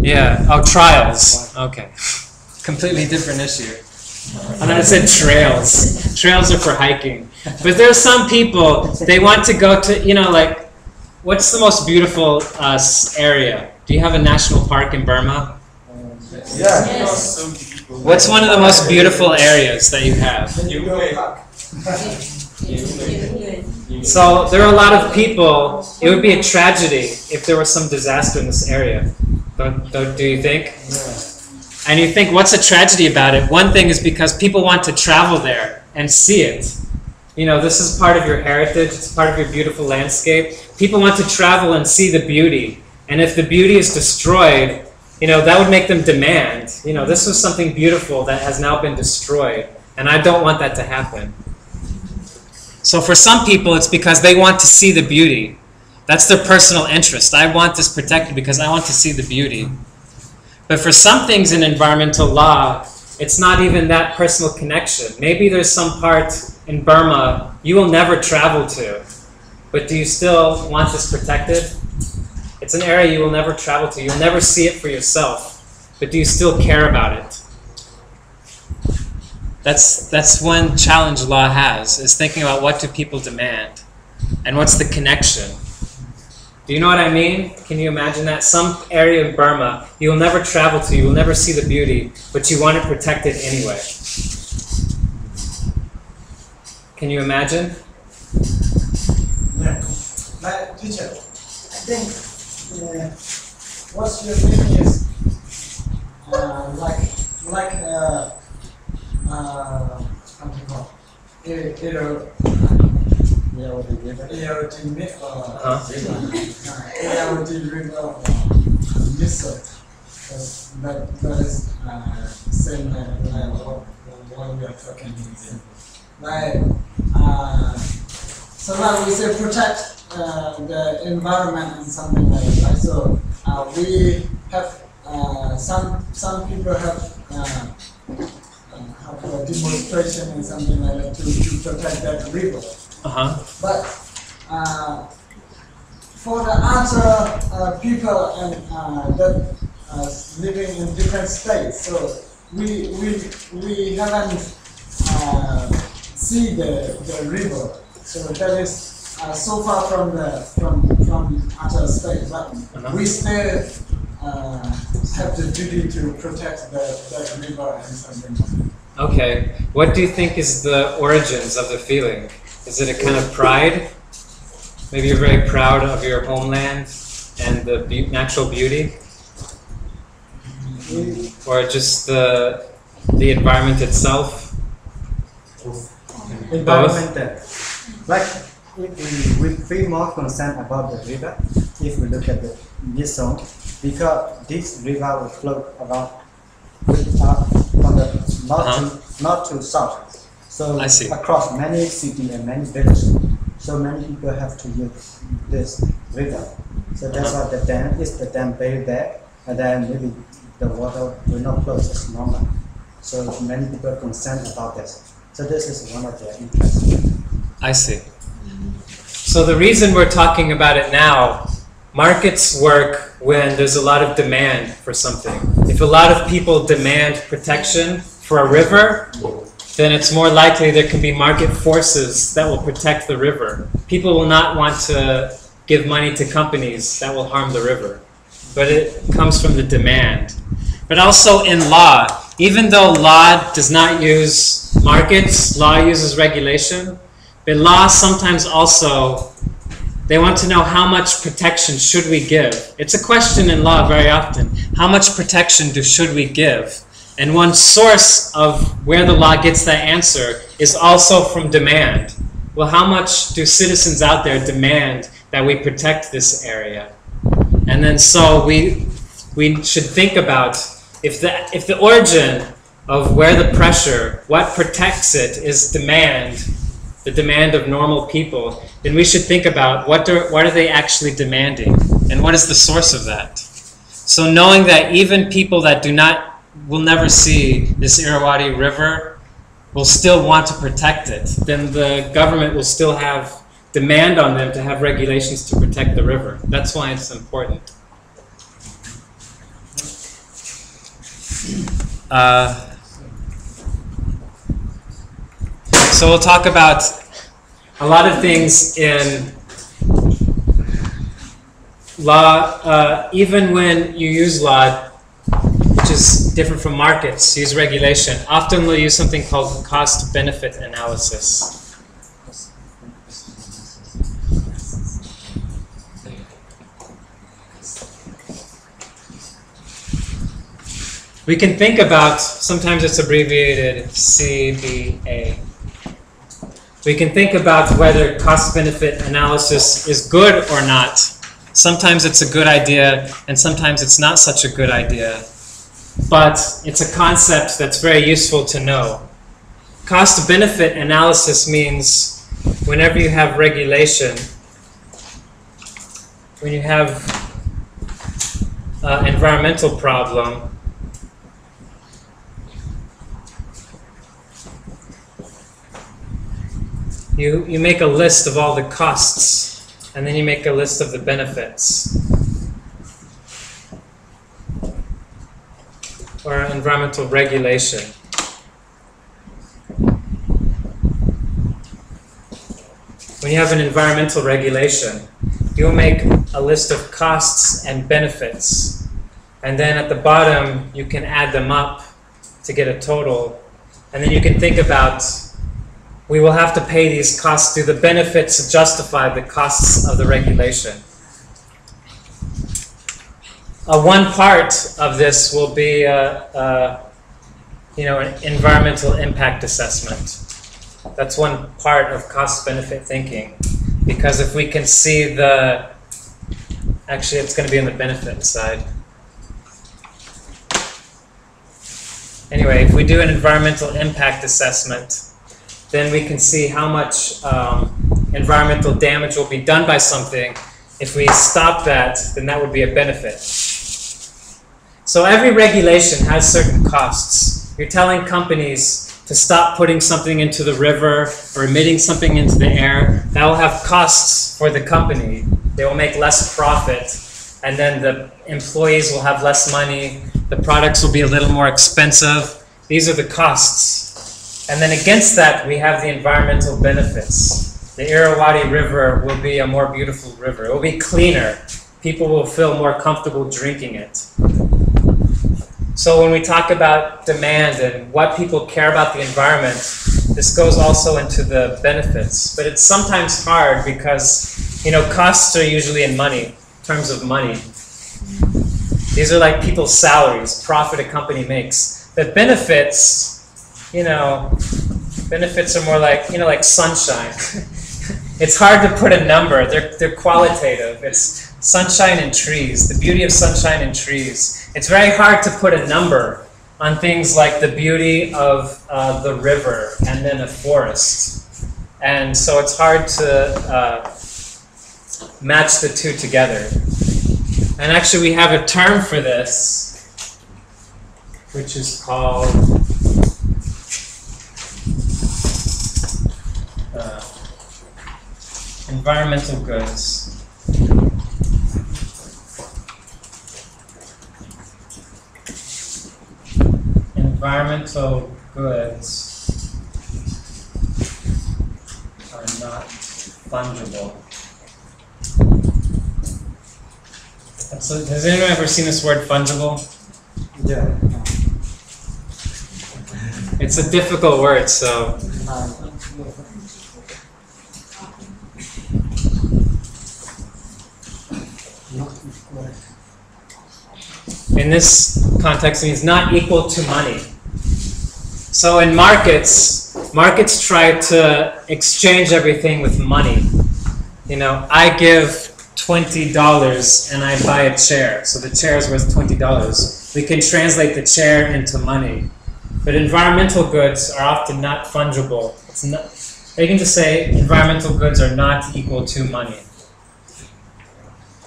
Yeah, oh, trials. Okay. Completely different issue. And then it said trails. Trails are for hiking. But there are some people, they want to go to, like, what's the most beautiful area? Do you have a national park in Burma? Yeah. Yes. What's one of the most beautiful areas that you have? So there are a lot of people, it would be a tragedy if there was some disaster in this area. Do you think? And you think, what's a tragedy about it? One thing is because people want to travel there and see it. This is part of your heritage, it's part of your beautiful landscape. People want to travel and see the beauty. And if the beauty is destroyed, that would make them demand. This was something beautiful that has now been destroyed. And I don't want that to happen. So for some people, it's because they want to see the beauty. That's their personal interest. I want this protected because I want to see the beauty. But for some things in environmental law, it's not even that personal connection. Maybe there's some part in Burma you will never travel to. But do you still want this protected? It's an area you will never travel to. You'll never see it for yourself. But do you still care about it? That's one challenge law has, is thinking about what do people demand? And what's the connection? Do you know what I mean? Can you imagine that? Some area in Burma you will never travel to, you will never see the beauty, but you want it protected anyway. Can you imagine? Yeah. But teacher, I think what you're thinking is missile. That is same like what we are talking about. Like so now we say protect the environment and something like that. Right? So we have some people have a demonstration and something like that to protect that river. But for the other people and that living in different states, so we haven't see the river. So that is so far from other states, but we still have the duty to protect that river and something. Okay. What do you think is the origins of the feeling? Is it a kind of pride? Maybe you're very proud of your homeland and the natural beauty, or just the environment itself. Environmental. Like we feel more concerned about the river if we look at this zone, because this river will flow around from the north to south. So across many cities and many villages. So many people have to use this river. So that's why the dam is built there, and then maybe the water will not flow as normal. So many people are concerned about this. So this is one of their interests. I see. So the reason we're talking about it now, markets work when there's a lot of demand for something. If a lot of people demand protection for a river, then it's more likely there can be market forces that will protect the river. People will not want to give money to companies that will harm the river. But it comes from the demand. But also in law, even though law does not use markets, law uses regulation, but law sometimes also, they want to know how much protection should we give. It's a question in law very often. How much protection should we give? And one source of where the law gets that answer is also from demand. Well, how much do citizens out there demand that we protect this area? And then so we should think about if the origin of where the pressure, what protects it is demand, the demand of normal people, then we should think about what are they actually demanding and what is the source of that. So knowing that even people that will never see this Irrawaddy River will still want to protect it, then the government will still have demand on them to have regulations to protect the river. That's why it's important. So we'll talk about a lot of things in law, even when you use law, which is different from markets, use regulation. Often we'll use something called cost-benefit analysis. We can think about, sometimes it's abbreviated CBA. We can think about whether cost-benefit analysis is good or not. Sometimes it's a good idea, and sometimes it's not such a good idea. But it's a concept that's very useful to know. Cost-benefit analysis means whenever you have regulation, when you have an environmental problem, you make a list of all the costs, and then you make a list of the benefits. Or environmental regulation. When you have an environmental regulation, you'll make a list of costs and benefits. And then at the bottom, you can add them up to get a total. And then you can think about, we will have to pay these costs. Do the benefits justify the costs of the regulation? One part of this will be an environmental impact assessment. That's one part of cost-benefit thinking. Because if we can see actually it's going to be on the benefit side. Anyway, if we do an environmental impact assessment, then we can see how much environmental damage will be done by something. If we stop that, then that would be a benefit. So every regulation has certain costs. You're telling companies to stop putting something into the river or emitting something into the air. That will have costs for the company. They will make less profit, and then the employees will have less money. The products will be a little more expensive. These are the costs. And then against that, we have the environmental benefits. The Irrawaddy River will be a more beautiful river. It will be cleaner. People will feel more comfortable drinking it. So when we talk about demand and what people care about the environment, this goes also into the benefits. But it's sometimes hard because You know, costs are usually in money, in terms of money. These are like people's salaries, profit a company makes. But benefits, you know, benefits are more like, you know, like sunshine. It's hard to put a number. They're qualitative. It's sunshine and trees, the beauty of sunshine and trees. It's very hard to put a number on things like the beauty of the river and then a forest. And so it's hard to match the two together. And actually we have a term for this, which is called environmental goods. Environmental goods are not fungible. So, has anyone ever seen this word fungible? Yeah. It's a difficult word, so. In this context, it means not equal to money. So in markets try to exchange everything with money. You know, I give $20 and I buy a chair, so the chair is worth $20. We can translate the chair into money. But environmental goods are often not fungible. It's not, you can just say environmental goods are not equal to money.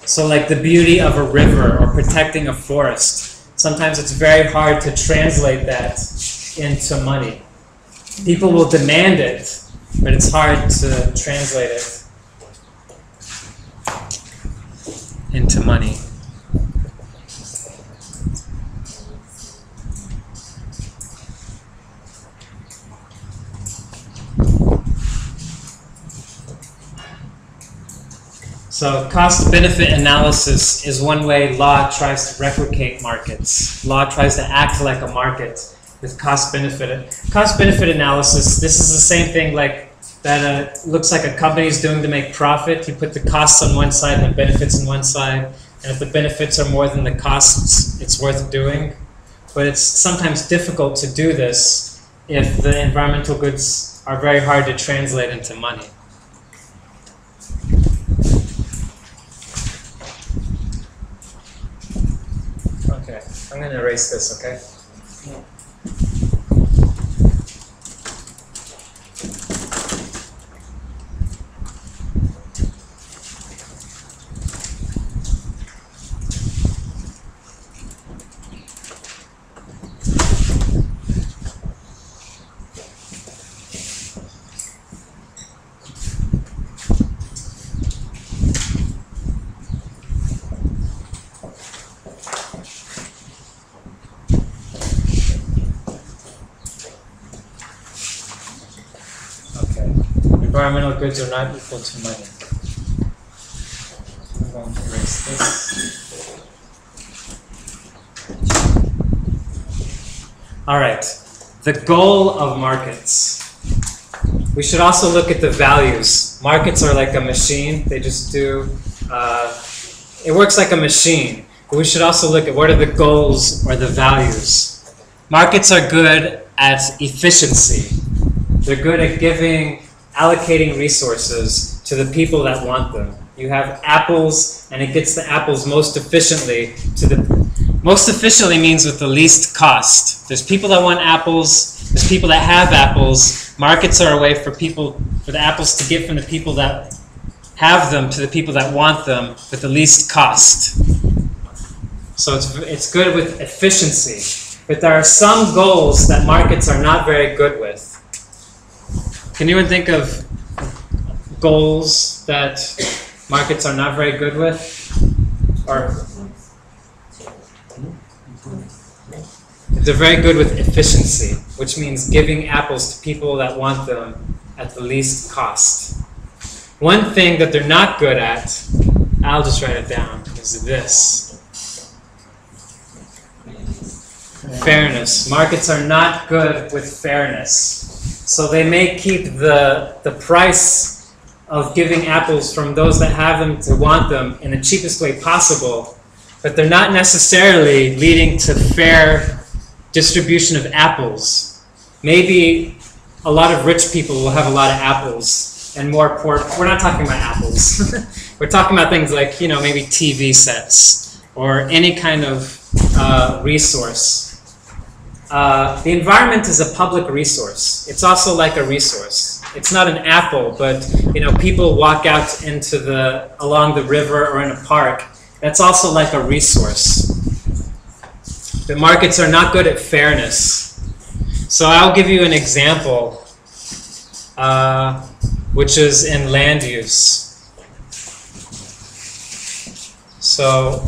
So like the beauty of a river or protecting a forest, sometimes it's very hard to translate that into money. People will demand it, but it's hard to translate it into money. So cost-benefit analysis is one way law tries to replicate markets. Law tries to act like a market with cost-benefit. Cost-benefit analysis, this is the same thing like that looks like a company is doing to make profit. You put the costs on one side and the benefits on one side. And if the benefits are more than the costs, it's worth doing. But it's sometimes difficult to do this if the environmental goods are very hard to translate into money. Okay, I'm going to erase this, okay? Environmental goods are not equal to money. I'm going to erase this. All right, the goal of markets. We should also look at the values. Markets are like a machine. They just do, it works like a machine. But we should also look at what are the goals or the values. Markets are good at efficiency. They're good at allocating resources to the people that want them. You have apples, and it gets the apples most efficiently most efficiently means with the least cost. There's people that want apples, there's people that have apples. Markets are a way for the apples to get from the people that have them to the people that want them with the least cost. So it's good with efficiency. But there are some goals that markets are not very good with. Can anyone think of goals that markets are not very good with? Or they're very good with efficiency, which means giving apples to people that want them at the least cost. One thing that they're not good at, I'll just write it down, is this. Fairness. Markets are not good with fairness. So they may keep the price of giving apples from those that have them to want them in the cheapest way possible, but they're not necessarily leading to fair distribution of apples. Maybe a lot of rich people will have a lot of apples, and more poor. We're not talking about apples. We're talking about things like, you know, maybe TV sets or any kind of resource. The environment is a public resource. It's also like a resource. It's not an apple, but you know, people walk out into along the river or in a park. That's also like a resource. The markets are not good at fairness. So I'll give you an example, which is in land use. So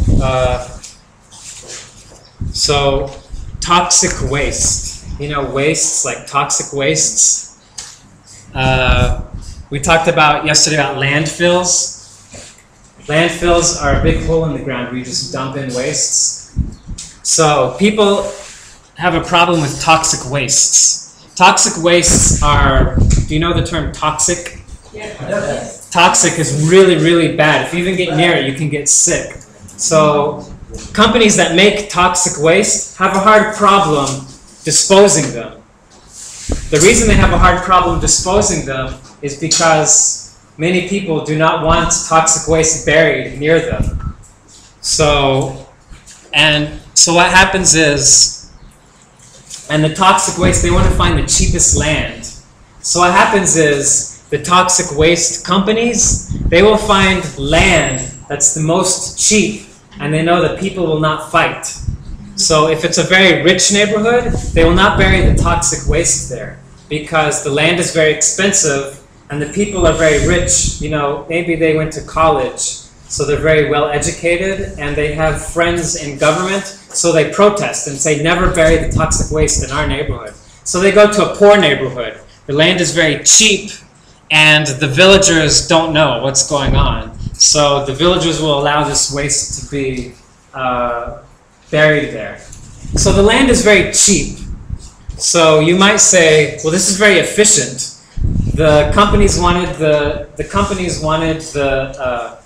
toxic waste. You know, wastes like toxic wastes. We talked about yesterday about landfills. Landfills are a big hole in the ground where you just dump in wastes. So people have a problem with toxic wastes. Toxic wastes are, do you know the term toxic? Yeah. Toxic is really, really bad. If you even get near it, you can get sick. So companies that make toxic waste have a hard problem disposing them. The reason they have a hard problem disposing them is because many people do not want toxic waste buried near them. So what happens is, and the toxic waste, they want to find the cheapest land. So what happens is, the toxic waste companies, they will find land that's the most cheap, and they know that people will not fight. So if it's a very rich neighborhood, they will not bury the toxic waste there, because the land is very expensive, and the people are very rich. You know, maybe they went to college, so they're very well educated, and they have friends in government, so they protest and say, never bury the toxic waste in our neighborhood. So they go to a poor neighborhood. The land is very cheap, and the villagers don't know what's going on. So the villagers will allow this waste to be buried there. So the land is very cheap. So you might say, well, this is very efficient. The companies wanted the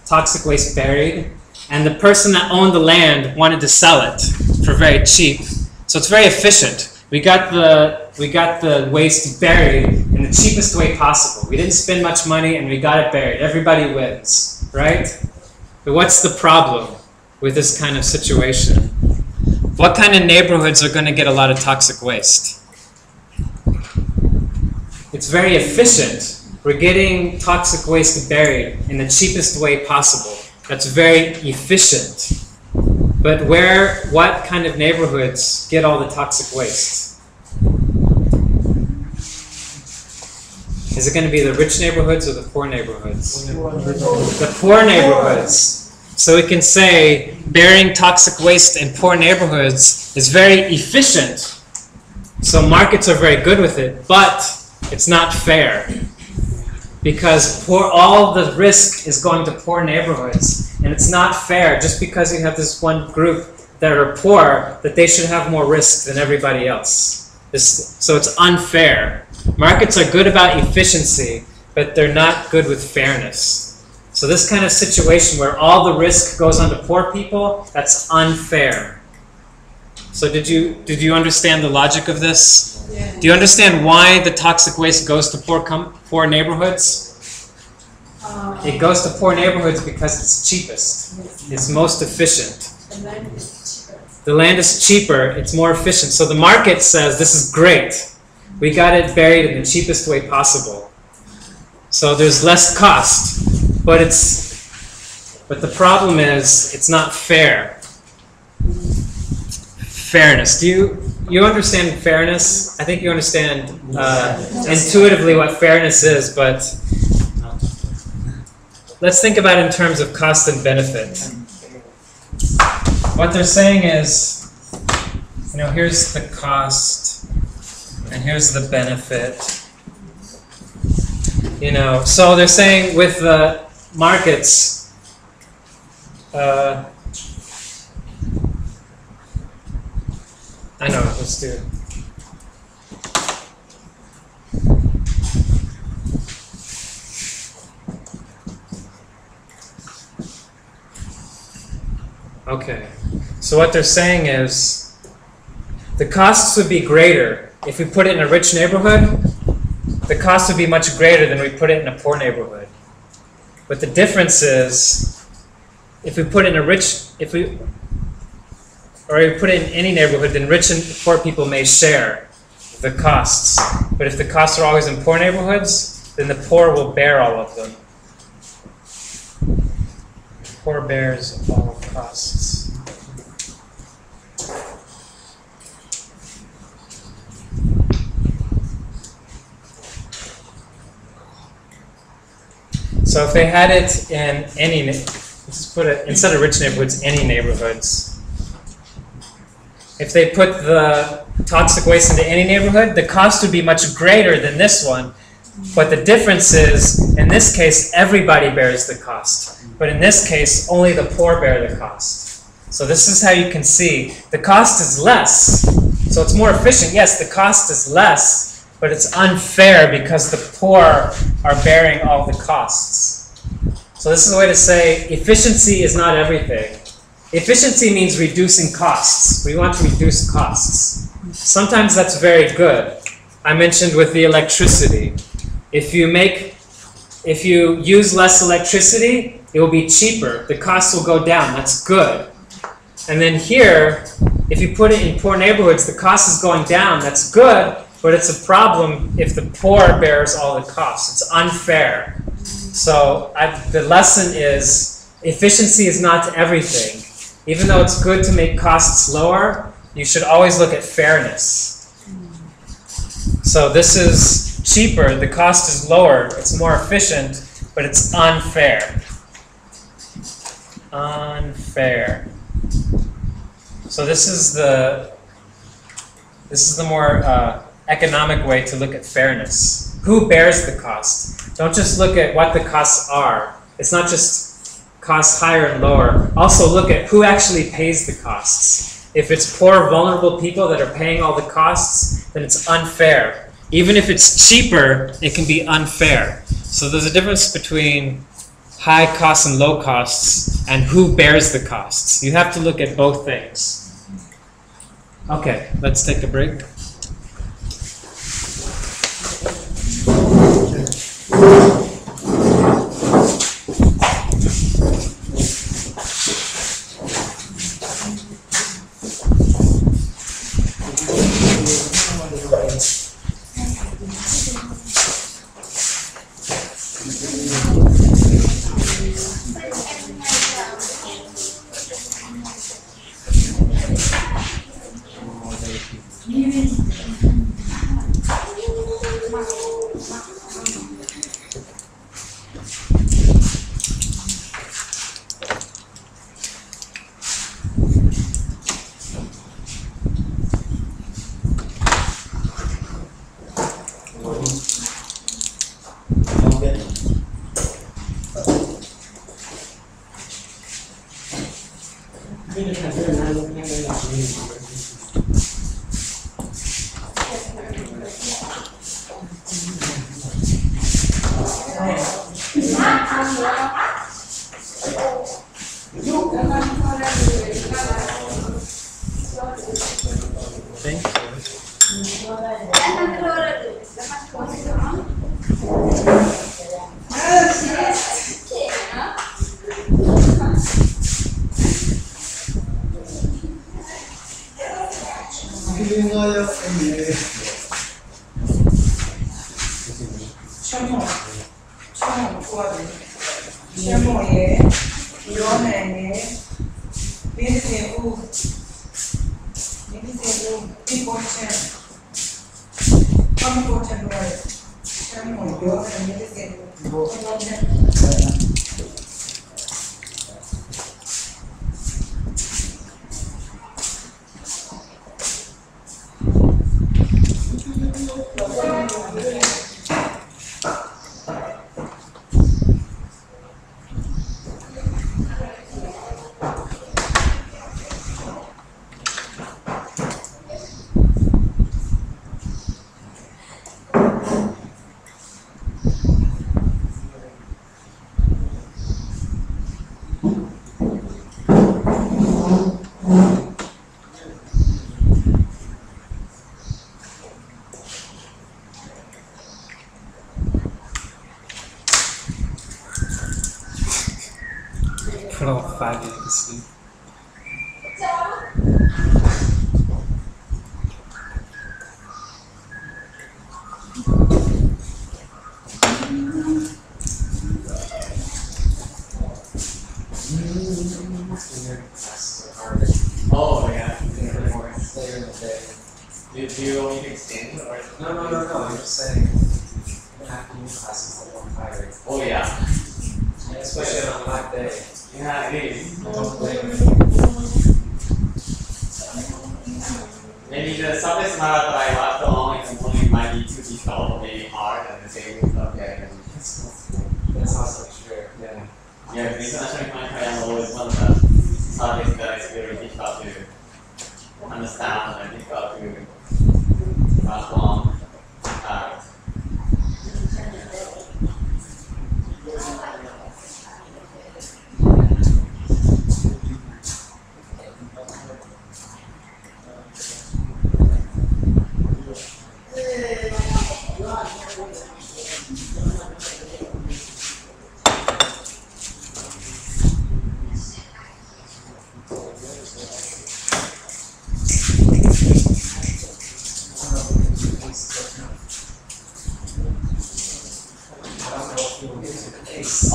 toxic waste buried, and the person that owned the land wanted to sell it for very cheap. So it's very efficient. We got the waste buried in the cheapest way possible. We didn't spend much money, and we got it buried. Everybody wins, right? But what's the problem with this kind of situation? What kind of neighborhoods are going to get a lot of toxic waste? It's very efficient. We're getting toxic waste buried in the cheapest way possible. That's very efficient. But what kind of neighborhoods get all the toxic waste? Is it going to be the rich neighborhoods or the poor neighborhoods? The poor neighborhoods. So we can say burying toxic waste in poor neighborhoods is very efficient. So markets are very good with it, but it's not fair. Because all the risk is going to poor neighborhoods. And it's not fair just because you have this one group that are poor that they should have more risk than everybody else. So it's unfair. Markets are good about efficiency, but they're not good with fairness. So this kind of situation where all the risk goes on to poor people, that's unfair. So did you understand the logic of this? Yeah. Do you understand why the toxic waste goes to poor neighborhoods? It goes to poor neighborhoods because it's cheapest. It's most efficient. The land is cheaper. The land is cheaper. It's more efficient. So the market says, this is great. We got it buried in the cheapest way possible. So there's less cost, but the problem is it's not fair. Fairness. Do you understand fairness? I think you understand intuitively what fairness is, but let's think about it in terms of cost and benefit. What they're saying is, here's the cost and here's the benefit. So they're saying with the markets, I know, let's do it. Okay. So what they're saying is the costs would be greater if we put it in a rich neighborhood. The cost would be much greater than we put it in a poor neighborhood. But the difference is if we put it in a rich, or we put it in any neighborhood, then rich and poor people may share the costs. But if the costs are always in poor neighborhoods, then the poor will bear all of them. Poor bears all costs. So if they had it in any, let's put it, instead of rich neighborhoods, any neighborhoods. If they put the toxic waste into any neighborhood, the cost would be much greater than this one. But the difference is, in this case, everybody bears the cost. But in this case, only the poor bear the cost. So this is how you can see. The cost is less. So it's more efficient. Yes, the cost is less, but it's unfair because the poor are bearing all the costs. So this is a way to say efficiency is not everything. Efficiency means reducing costs. We want to reduce costs. Sometimes that's very good. I mentioned with the electricity. If you use less electricity, it will be cheaper. The costs will go down. That's good. And then here, if you put it in poor neighborhoods, the cost is going down. That's good, but it's a problem if the poor bears all the costs. It's unfair. So the lesson is efficiency is not everything. Even though it's good to make costs lower, you should always look at fairness. So this is cheaper, the cost is lower, it's more efficient, but it's unfair. Unfair. So this is the more economic way to look at fairness. Who bears the cost? Don't just look at what the costs are. It's not just costs higher and lower. Also look at who actually pays the costs. If it's poor, vulnerable people that are paying all the costs, then it's unfair. Even if it's cheaper, it can be unfair. So there's a difference between high costs and low costs and who bears the costs. You have to look at both things. Okay, let's take a break. Do you want me to extend or? No. I'm just saying, after new classes that are tiring. Oh yeah. Especially on a hot day. Yeah, it is. Maybe the subject matter that I left along is only might be too difficult or maybe hard and the same okay. That's also true. Yeah. Yeah, the international economic triangle is one of the subjects that is very difficult to understand and difficult to transform.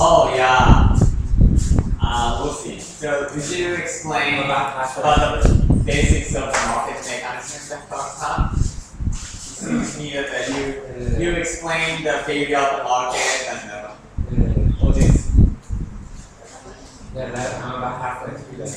Oh yeah. We'll see. So did you explain about the basics of the market mechanism that talked about? It seems to me that you explained the failure of the market and all this. Yeah, that I'm about halfway through that.